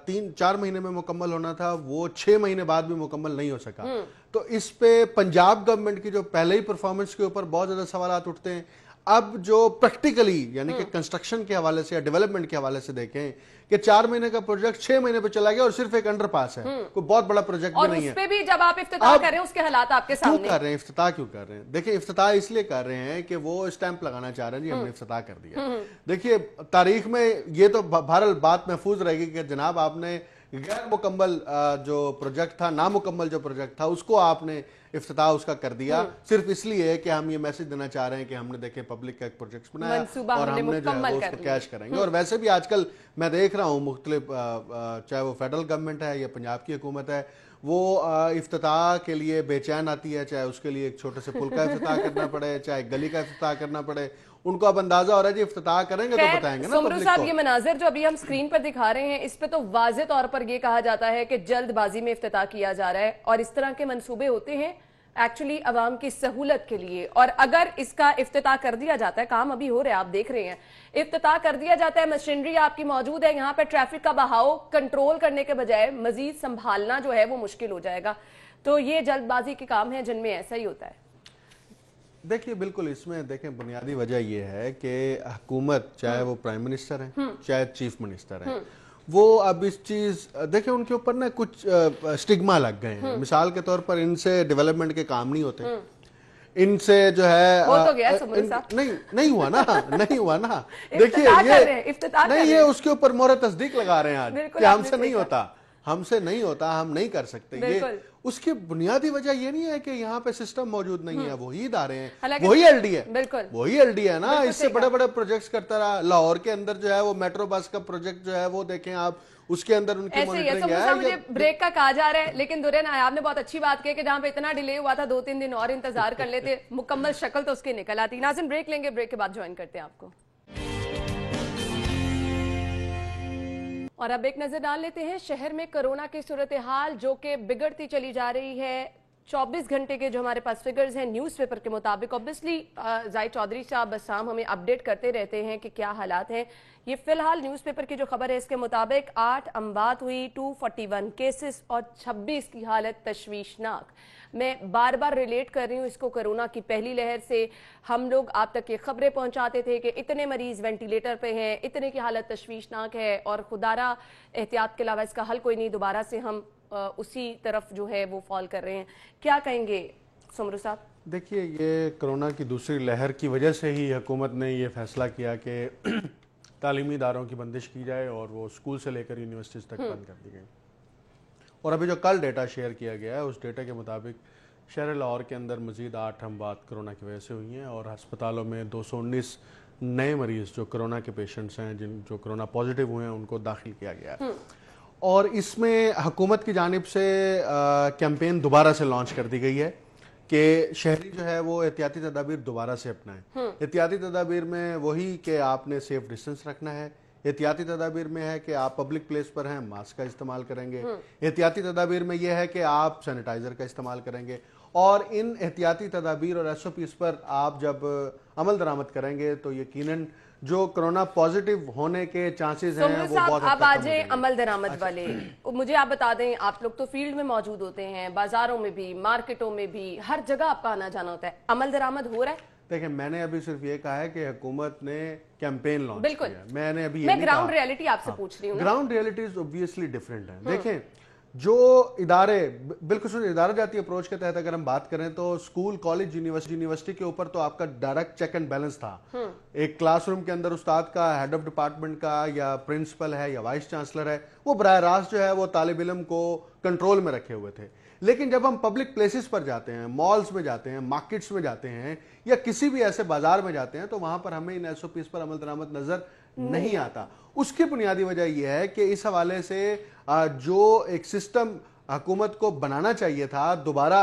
3-4 महीने में मुकम्मल होना था वो 6 महीने बाद भी मुकम्मल नहीं हो सका। तो इस पे पंजाब गवर्नमेंट की जो पहले ही परफॉर्मेंस के ऊपर बहुत ज्यादा सवाल उठते हैं। अब जो प्रैक्टिकली यानी कि कंस्ट्रक्शन के हवाले से या डेवलपमेंट के हवाले से देखें कि 4 महीने का प्रोजेक्ट 6 महीने पे चला गया और सिर्फ एक अंडरपास है, कोई बहुत बड़ा प्रोजेक्ट भी नहीं है। और उस पे भी जब आप इफ्तिताह कर रहे हैं उसके हालात आपके सामने क्यों कर रहे हैं? इफ्तिताह क्यों कर रहे हैं? देखिए इफ्तिताह इसलिए कर रहे हैं कि वो स्टैंप लगाना चाह रहे हैं जी हमने इफ्तिताह कर दिया। देखिए तारीख में ये तो बहरहाल बात महफूज रहेगी कि जनाब आपने गैर मुकम्मल जो प्रोजेक्ट था, नामुकम्मल जो प्रोजेक्ट था उसको आपने इफ्तिताह उसका कर दिया सिर्फ इसलिए कि हम ये मैसेज देना चाह रहे हैं कि हमने देखे पब्लिक का एक प्रोजेक्ट बनाया और हमने जो है वो उसको कैश करेंगे। और वैसे भी आजकल मैं देख रहा हूँ मुख्तलिफ चाहे वो फेडरल गवर्नमेंट है या पंजाब की हुकूमत है वो इफ्तिताह के लिए बेचैन आती है, चाहे उसके लिए एक छोटे से पुल का इफ्तिताह करना पड़े, चाहे गली का इफ्तिताह करना पड़े। उनको अब अंदाजा हो रहा है जी इफ्तिताह करेंगे तो बताएंगे ना सुमरू साहब ये मनाजिर जो अभी हम स्क्रीन पर दिखा रहे हैं इस पे तो वाज़ेह तौर पर ये कहा जाता है कि जल्दबाजी में इफ्तिताह किया जा रहा है और इस तरह के मंसूबे होते हैं एक्चुअली अवाम की सहूलत के लिए। और अगर इसका इफ्तिताह कर दिया जाता है, काम अभी हो रहा है आप देख रहे हैं, इफ्तिताह कर दिया जाता है, मशीनरी आपकी मौजूद है, यहाँ पर ट्रैफिक का बहाव कंट्रोल करने के बजाय मजीद संभालना जो है वो मुश्किल हो जाएगा। तो ये जल्दबाजी के काम है जिनमें ऐसा ही होता है। देखिए बिल्कुल इसमें देखें बुनियादी वजह यह है कि हुकूमत चाहे वो प्राइम मिनिस्टर है चाहे चीफ मिनिस्टर है वो अब इस चीज देखें उनके ऊपर ना कुछ स्टिग्मा लग गए हैं। मिसाल के तौर पर इनसे डेवलपमेंट के काम नहीं होते, इनसे जो है हो तो गया सुमरू साहब। नहीं हुआ ना नहीं हुआ ना। देखिए ये नहीं ये उसके ऊपर मोहर तस्दीक लगा रहे हैं आज कि हमसे नहीं होता, हमसे नहीं होता, हम नहीं कर सकते। ये उसकी बुनियादी वजह ये नहीं है कि यहाँ पे सिस्टम मौजूद नहीं है, वही इदारे हैं, वही एलडी है, बिल्कुल वही एलडी है ना। इससे बड़े बड़े प्रोजेक्ट्स करता रहा। लाहौर के अंदर जो है वो मेट्रो बस का प्रोजेक्ट जो है वो देखें आप, उसके अंदर उनकी मॉनिटरिंग है। मुझे ब्रेक का कहा जा रहा है लेकिन दुर्रे नायाब ने बहुत अच्छी बात की कि जहां पे इतना डिले हुआ था 2-3 दिन और इंतजार कर लेते मुकम्मल शक्ल तो उसकी निकल आती। नाज़रीन ब्रेक लेंगे, ब्रेक के बाद ज्वाइन करते हैं आपको। और अब एक नजर डाल लेते हैं शहर में कोरोना की सूरत हाल जो कि बिगड़ती चली जा रही है। 24 घंटे के जो हमारे पास फिगर्स हैं न्यूज़पेपर के मुताबिक, ऑब्वियसली जाहिद चौधरी साहब बसाम हमें अपडेट करते रहते हैं कि क्या हालात हैं। ये फिलहाल न्यूज़पेपर की जो खबर है इसके मुताबिक 8 अमवात हुई, 241 केसेस और 26 की हालत तशवीशनाक। मैं बार बार रिलेट कर रही हूँ इसको कोरोना की पहली लहर से। हम लोग आप तक ये खबरें पहुंचाते थे कि इतने मरीज वेंटिलेटर पे हैं, इतने की हालत तशवीशनाक है और खुदारा एहतियात के अलावा इसका हल कोई नहीं। दोबारा से हम उसी तरफ जो है वो फॉल कर रहे हैं। क्या कहेंगे सुमरू साहब? देखिए ये कोरोना की दूसरी लहर की वजह से ही हुकूमत ने ये फैसला किया कि तालीमी इदारों की बंदिश की जाए और वो स्कूल से लेकर यूनिवर्सिटीज़ तक बंद कर दी गई। और अभी जो कल डेटा शेयर किया गया है उस डेटा के मुताबिक शहर लाहौर के अंदर मजीद 8 अमवात कोरोना की वजह से हुई हैं और अस्पतालों में 219 नए मरीज़ जो कोरोना के पेशेंट्स हैं जो कोरोना पॉजिटिव हुए हैं उनको दाखिल किया गया है। और इसमें हुकूमत की जानिब से कैंपेन दोबारा से लॉन्च कर दी गई है कि शहरी जो है वो एहतियाती तदाबीर दोबारा से अपनाएं। एहतियाती तदाबीर में वही कि आपने सेफ डिस्टेंस रखना है, एहतियाती तदाबीर में है कि आप पब्लिक प्लेस पर हैं मास्क का इस्तेमाल करेंगे, एहतियाती तदाबीर में यह है कि आप सैनिटाइजर का इस्तेमाल करेंगे। और इन एहतियाती तदाबीर और SOPs पर आप जब अमल दरामद करेंगे तो यकीनन जो कोरोना पॉजिटिव होने के चांसेस हैं वो बहुत अब आ जाए अमल दरामद वाले। मुझे आप बता दें, आप लोग तो फील्ड में मौजूद होते हैं, बाजारों में भी, मार्केटों में भी, हर जगह आपका आना जाना होता है, अमल दरामद हो रहा है? देखिए मैंने अभी सिर्फ ये कहा है कि हुकूमत ने कैंपेन लॉन्च बिल्कुल किया। मैंने अभी मैं ग्राउंड रियलिटी आपसे पूछ रही हूँ। ग्राउंड रियलिटीज ऑब्वियसली डिफरेंट है। देखें जो इदारे बिल्कुल इदारा जाती अप्रोच के तहत अगर हम बात करें तो स्कूल, कॉलेज, यूनिवर्सिटी के ऊपर तो आपका डायरेक्ट चेक एंड बैलेंस था। एक क्लासरूम के अंदर उस्ताद का, हेड ऑफ डिपार्टमेंट का या प्रिंसिपल है या वाइस चांसलर है, वो बराह रास्त जो है वो तालिब इल्म को कंट्रोल में रखे हुए थे। लेकिन जब हम पब्लिक प्लेसेस पर जाते हैं, मॉल्स में जाते हैं, मार्केट्स में जाते हैं या किसी भी ऐसे बाजार में जाते हैं तो वहां पर हमें इन SOPs पर अमल दरामद नजर नहीं आता। उसकी बुनियादी वजह यह है कि इस हवाले से जो एक सिस्टम हुकूमत को बनाना चाहिए था दोबारा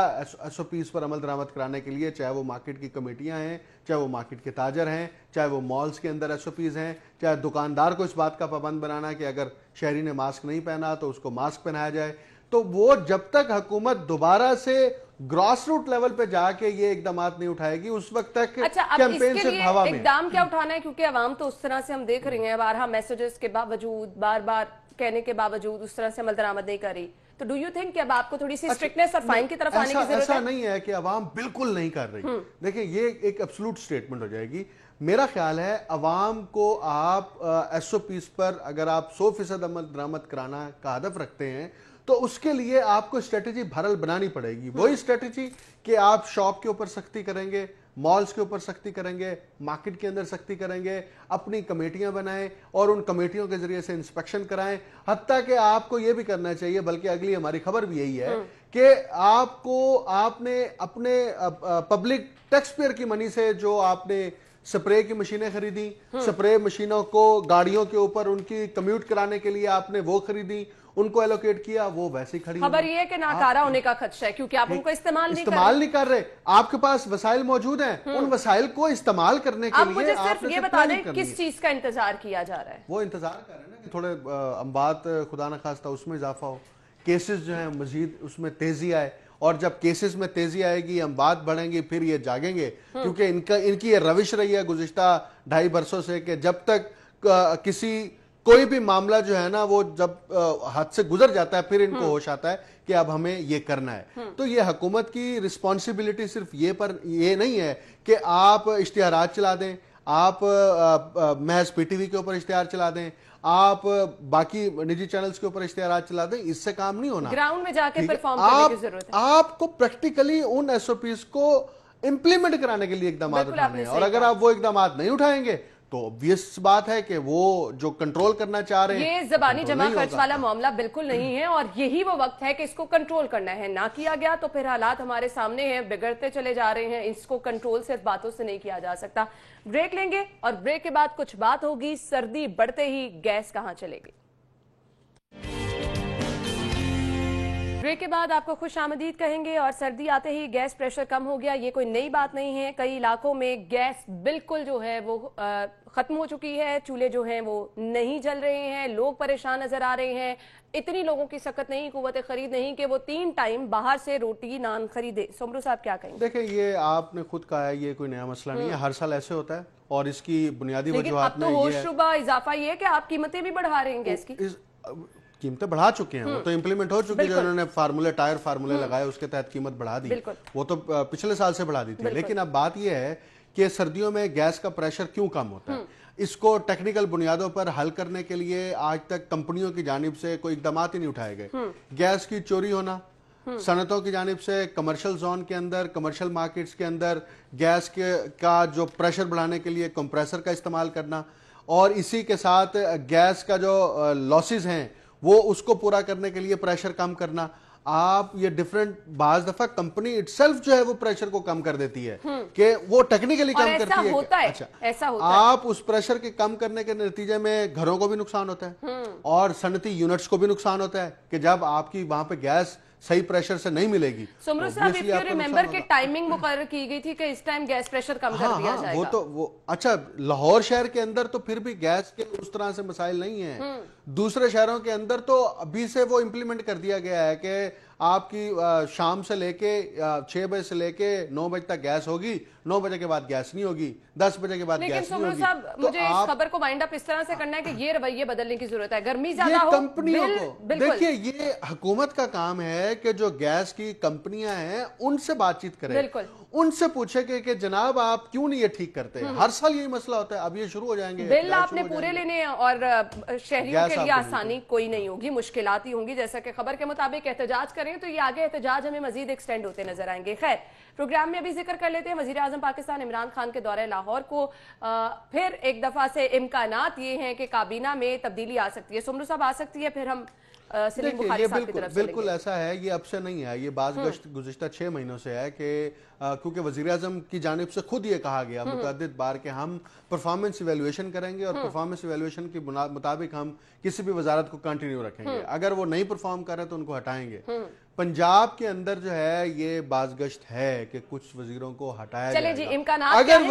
SOPs पर अमल दरामद कराने के लिए, चाहे वो मार्केट की कमेटियां हैं, चाहे वो मार्केट के ताजर हैं, चाहे वो मॉल्स के अंदर SOPs हैं, चाहे दुकानदार को इस बात का पाबंद बनाना कि अगर शहरी ने मास्क नहीं पहना तो उसको मास्क पहनाया जाए। तो वो जब तक हुकूमत दोबारा से ग्रॉस रूट लेवल पे जाके ये इकदामात नहीं उठाएगी उस वक्त तक अच्छा, अब कैंपेन इसके सिर्फ लिए हवा में। इकदाम क्या उठाना है, क्योंकि अवाम तो उस तरह से हम देख रहे हैं, बारहा मैसेजेस के बावजूद, बार बार कहने के बावजूद उस तरह से अमल दरामद नहीं कर रही। तो डू यू थिंक कि अब आपको थोड़ी सी स्ट्रिक्टनेस और फाइन की तरफ आने की जरूरत ऐसा है? नहीं है कि अवाम बिल्कुल नहीं कर रही। देखिए ये एक एब्सोल्यूट स्टेटमेंट हो जाएगी। मेरा ख्याल है अवाम को आप SOPs पर अगर आप 100% अमल दरामद कराना का हदफ रखते हैं तो उसके लिए आपको स्ट्रेटेजी भरल बनानी पड़ेगी। वही स्ट्रेटेजी कि आप शॉप के ऊपर सख्ती करेंगे, मॉल्स के ऊपर सख्ती करेंगे, मार्केट के अंदर सख्ती करेंगे, अपनी कमेटियां बनाएं और उन कमेटियों के जरिए से इंस्पेक्शन कराएं। हत्ता कि आपको यह भी करना चाहिए, बल्कि अगली हमारी खबर भी यही है कि आपने अपने पब्लिक टैक्स पेयर की मनी से जो आपने स्प्रे की मशीनें खरीदी, स्प्रे मशीनों को गाड़ियों के ऊपर उनकी कम्यूट कराने के लिए आपने वो खरीदी, उनको एलोकेट किया, वो वैसे ही खड़ी। खबर ये है कि नाकारा होने का खदशा है क्योंकि आप उनको इस्तेमाल नहीं कर रहे। आपके पास वसाइल मौजूद हैं, उन वसाइल को इस्तेमाल करने के लिए मुझे सिर्फ ये बता दें किस चीज का इंतजार किया जा रहा है? वो इंतजार कर रहे हैं ना कि थोड़े अम्बात खुदा न खास्ता उसमें इजाफा हो, केसेस जो है मजीद उसमें तेजी आए, और जब केसेस में तेजी आएगी, हम बात बढ़ेंगी, फिर ये जागेंगे। क्योंकि इनकी ये रविश रही है गुज़िश्ता 2.5 बरसों से कि जब तक कोई भी मामला जो है ना वो जब हाथ से गुजर जाता है फिर इनको होश आता है कि अब हमें ये करना है। तो ये हुकूमत की रिस्पॉन्सिबिलिटी सिर्फ ये नहीं है कि आप इश्तिहारात चला दें, आप महज PTV के ऊपर इश्तिहार चला दें, आप बाकी निजी चैनल्स के ऊपर इश्तिहारात चला दें, इससे काम नहीं होना। ग्राउंड में जाके परफॉर्म करने की जरूरत है। आपको प्रैक्टिकली उन SOPs को इंप्लीमेंट कराने के लिए इकदाम उठाने हैं, और अगर आप वो इकदाम नहीं उठाएंगे तो ऑब्वियस बात है कि वो जो कंट्रोल करना चाह रहे हैं, ये ज़बानी जमा खर्च वाला मामला बिल्कुल नहीं है, और यही वो वक्त है कि इसको कंट्रोल करना है। ना किया गया तो फिर हालात हमारे सामने हैं, बिगड़ते चले जा रहे हैं। इसको कंट्रोल सिर्फ बातों से नहीं किया जा सकता। ब्रेक लेंगे और ब्रेक के बाद कुछ बात होगी, सर्दी बढ़ते ही गैस कहां चलेगी। ब्रेक के बाद आपको खुश आमदीद कहेंगे, और सर्दी आते ही गैस प्रेशर कम हो गया, ये कोई नई बात नहीं है। कई इलाकों में गैस बिल्कुल जो है वो खत्म हो चुकी है, चूल्हे जो हैं वो नहीं जल रहे हैं, लोग परेशान नजर आ रहे हैं। इतनी लोगों की सकत नहीं, कुव्वत खरीद नहीं कि वो 3 टाइम बाहर से रोटी नान खरीदे। सोमरू साहब क्या कहेंगे? देखिए ये आपने खुद कहा है, ये कोई नया मसला नहीं है, हर साल ऐसे होता है, और इसकी बुनियादी वजूहात में होशरुबा इजाफा ये है कि आप कीमतें भी बढ़ा रहे हैं गैस की। कीमतें बढ़ा चुके हैं, वो तो इंप्लीमेंट हो चुकी है, जो उन्होंने टायर फार्मूले लगाए उसके तहत कीमत बढ़ा दी, वो तो पिछले साल से बढ़ा दी थी। लेकिन अब बात यह है कि सर्दियों में गैस का प्रेशर क्यों कम होता है, इसको टेक्निकल बुनियादों पर हल करने के लिए आज तक कंपनियों की जानिब से कोई इकदामात ही नहीं उठाए गए। गैस की चोरी होना, सनतों की जानिब से कमर्शियल जोन के अंदर, कमर्शियल मार्केट्स के अंदर गैस का जो प्रेशर बढ़ाने के लिए कंप्रेसर का इस्तेमाल करना, और इसी के साथ गैस का जो लॉसेस हैं वो उसको पूरा करने के लिए प्रेशर कम करना। आप ये डिफरेंट बाज दफा कंपनी इटसेल्फ जो है वो प्रेशर को कम कर देती है कि वो टेक्निकली कम करती है। अच्छा, ऐसा होता आप उस प्रेशर के कम करने के नतीजे में घरों को भी नुकसान होता है और सनती यूनिट्स को भी नुकसान होता है कि जब आपकी वहां पे गैस सही प्रेशर से नहीं मिलेगी। सुमरू साहब, इफ यू रिमेंबर कि टाइमिंग मुकर्रर की गई थी कि इस टाइम गैस प्रेशर कम कर दिया जाएगा। वो अच्छा, लाहौर शहर के अंदर तो फिर भी गैस के उस तरह से मसाइल नहीं है। दूसरे शहरों के अंदर तो अभी से वो इंप्लीमेंट कर दिया गया है कि आपकी शाम से लेके 6 बजे से लेके 9 बजे तक गैस होगी, 9 बजे के बाद गैस नहीं होगी, 10 बजे के बाद गैस नहीं होगी। लेकिन साहब, मुझे इस खबर को वाइंड अप इस तरह से करना है कि ये रवैये बदलने की जरूरत है। गर्मी ज्यादा हो, कंपनियों को देखिए, ये हुकूमत का काम है कि जो गैस की कंपनियां हैं उनसे बातचीत करें, उनसे पूछे कि जनाब आप क्यों नहीं ये ठीक करते। हर साल यही मसला होता है, अब ये शुरू हो जाएंगे, बिल आपने पूरे लेने, और शहरियों के लिए आसानी कोई नहीं होगी, मुश्किलात ही होंगी। जैसा कि खबर के मुताबिक एहतजाज करें तो ये आगे एहतजाज हमें मजीद एक्सटेंड होते नजर आएंगे। खैर, प्रोग्राम में अभी जिक्र कर लेते हैं वजीर आजम पाकिस्तान इमरान खान के दौरे लाहौर को। फिर एक दफा से इम्कानात ये हैं कि काबीना में तब्दीली आ सकती है। सुमरू साहब, आ सकती है? फिर हम सलीम देखिए, बुखारी ये साहब की बिल्कुल तरफ से बिल्कुल लेंगे। ऐसा है, ये अब से नहीं है, ये बाज़ गश्त गुज़िश्ता 6 महीनों से है कि क्योंकि वज़ीर-ए-आज़म की जानिब से खुद ये कहा गया मुतअद्दिद बार कि हम परफॉर्मेंस इवैल्यूएशन करेंगे और परफॉर्मेंस इवैल्यूएशन के मुताबिक हम किसी भी वजारत को कंटिन्यू रखेंगे, अगर वो नहीं परफॉर्म करे तो उनको हटाएंगे। पंजाब के अंदर जो है ये बाज़गश्त है कि कुछ वजीरों को हटाया चले जी, जाएगा। इम्कानात अगर क्या हैं?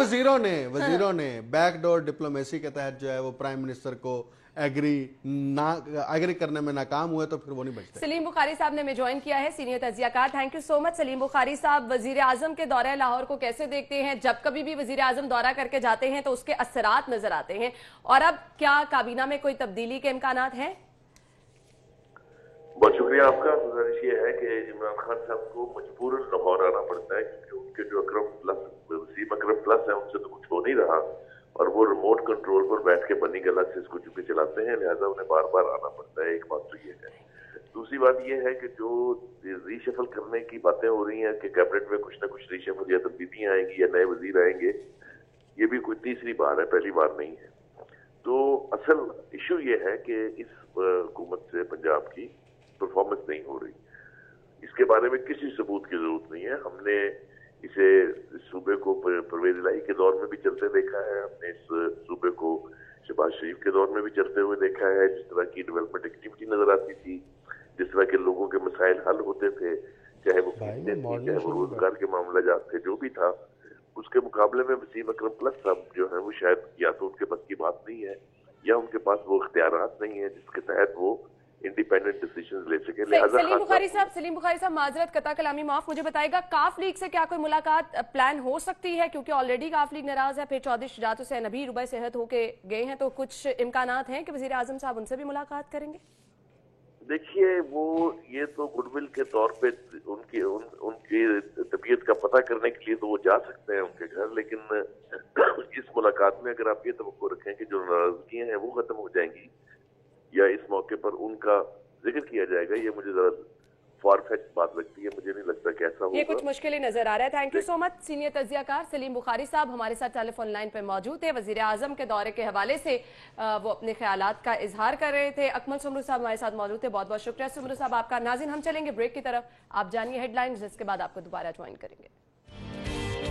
वजीरों ने बैकडोर डिप्लोमेसी के तहत जो है वो प्राइम मिनिस्टर को एग्री करने में नाकाम हुए तो फिर वो नहीं बचते। सलीम बुखारी साहब ने हमें ज्वाइन किया है, सीनियर तज्जियाकार। Thank you so much Salim Bukhari साहब। वजीर आजम के दौरे लाहौर को कैसे देखते हैं? जब कभी भी वजीर आजम दौरा करके जाते हैं तो उसके असरात नजर आते हैं, और अब क्या काबीना में कोई तब्दीली के इम्कानात हैं? बहुत शुक्रिया आपका। गुजारिश ये है कि इमरान खान साहब को मजबूरन लाहौर आना पड़ता है क्योंकि उनके जो वसीम अकरम प्लस है उनसे तो कुछ हो नहीं रहा और वो रिमोट कंट्रोल पर बैठ के बनी गला से इसको चुके चलाते हैं, लिहाजा उन्हें बार बार आना पड़ता है। एक बात तो ये है। दूसरी बात ये है कि जो रीशफल करने की बातें हो रही हैं कि कैबिनेट में कुछ ना कुछ रीशफल या तब्दीलियां आएंगी या नए वजीर आएंगे, ये भी कोई तीसरी बार है, पहली बार नहीं है। तो असल इशू ये है कि इस हुकूमत से पंजाब की परफॉर्मेंस नहीं हो रही। इसके बारे में किसी सबूत की जरूरत नहीं है। हमने इसे सूबे को परवेज इलाही के दौर में भी चलते देखा है, हमने इस सूबे को शहबाज शरीफ के दौर में भी चलते हुए देखा है। जिस तरह की डेवलपमेंट एक्टिविटी नजर आती थी, जिस तरह के लोगों के मसाइल हल होते थे, चाहे वो फीसें थी, चाहे वो रोजगार के मामला जात थे, जो भी था, उसके मुकाबले में वसीम अकरम प्लस साहब जो है वो शायद या तो उनके बस की बात नहीं है या उनके पास वो इख्तियारात नहीं है जिसके तहत वो इंडिपेंडेंट डिसीजंस ले सके। सलीम बुखारी साहब माजरत कता कलामी माफ, मुझे बताएगा काफ लीग से क्या कोई मुलाकात प्लान हो सकती है? क्योंकि ऑलरेडी काफ लीग नाराज है, फिर चौधरी शुजात हुसैन अभी रुबा सेहत होके गए हैं, तो कुछ इम्कानात हैं कि वजीर आजम साहब उनसे भी मुलाकात करेंगे? देखिए, वो ये तो गुडविल के तौर पे उनकी तबीयत का पता करने के लिए तो वो जा सकते हैं उनके घर, लेकिन इस मुलाकात में अगर आप ये तवक्को रखें कि जो नाराजगियां हैं वो खत्म हो जाएंगी या इस मौके पर उनका जिक्र किया जाएगा, ये मुझे जरा फार-फेच्ड बात लगती है। मुझे नहीं लगता कि ऐसा होगा। ये कुछ मुश्किल ही नजर आ रहा है। Thank you so much senior तज्जियाकार सलीम बुखारी साहब हमारे साथ टेलीफोन लाइन पे मौजूद थे। वजीर आजम के दौरे के हवाले से वो अपने ख्यालात का इजहार कर रहे थे। अकमल सुमरू साहब हमारे साथ मौजूद थे, बहुत बहुत शुक्रिया सुमरू साहब आपका। नाज़रीन, हम चलेंगे ब्रेक की तरफ, आप जानिए हेडलाइंस, जिसके बाद आपको दोबारा ज्वाइन करेंगे।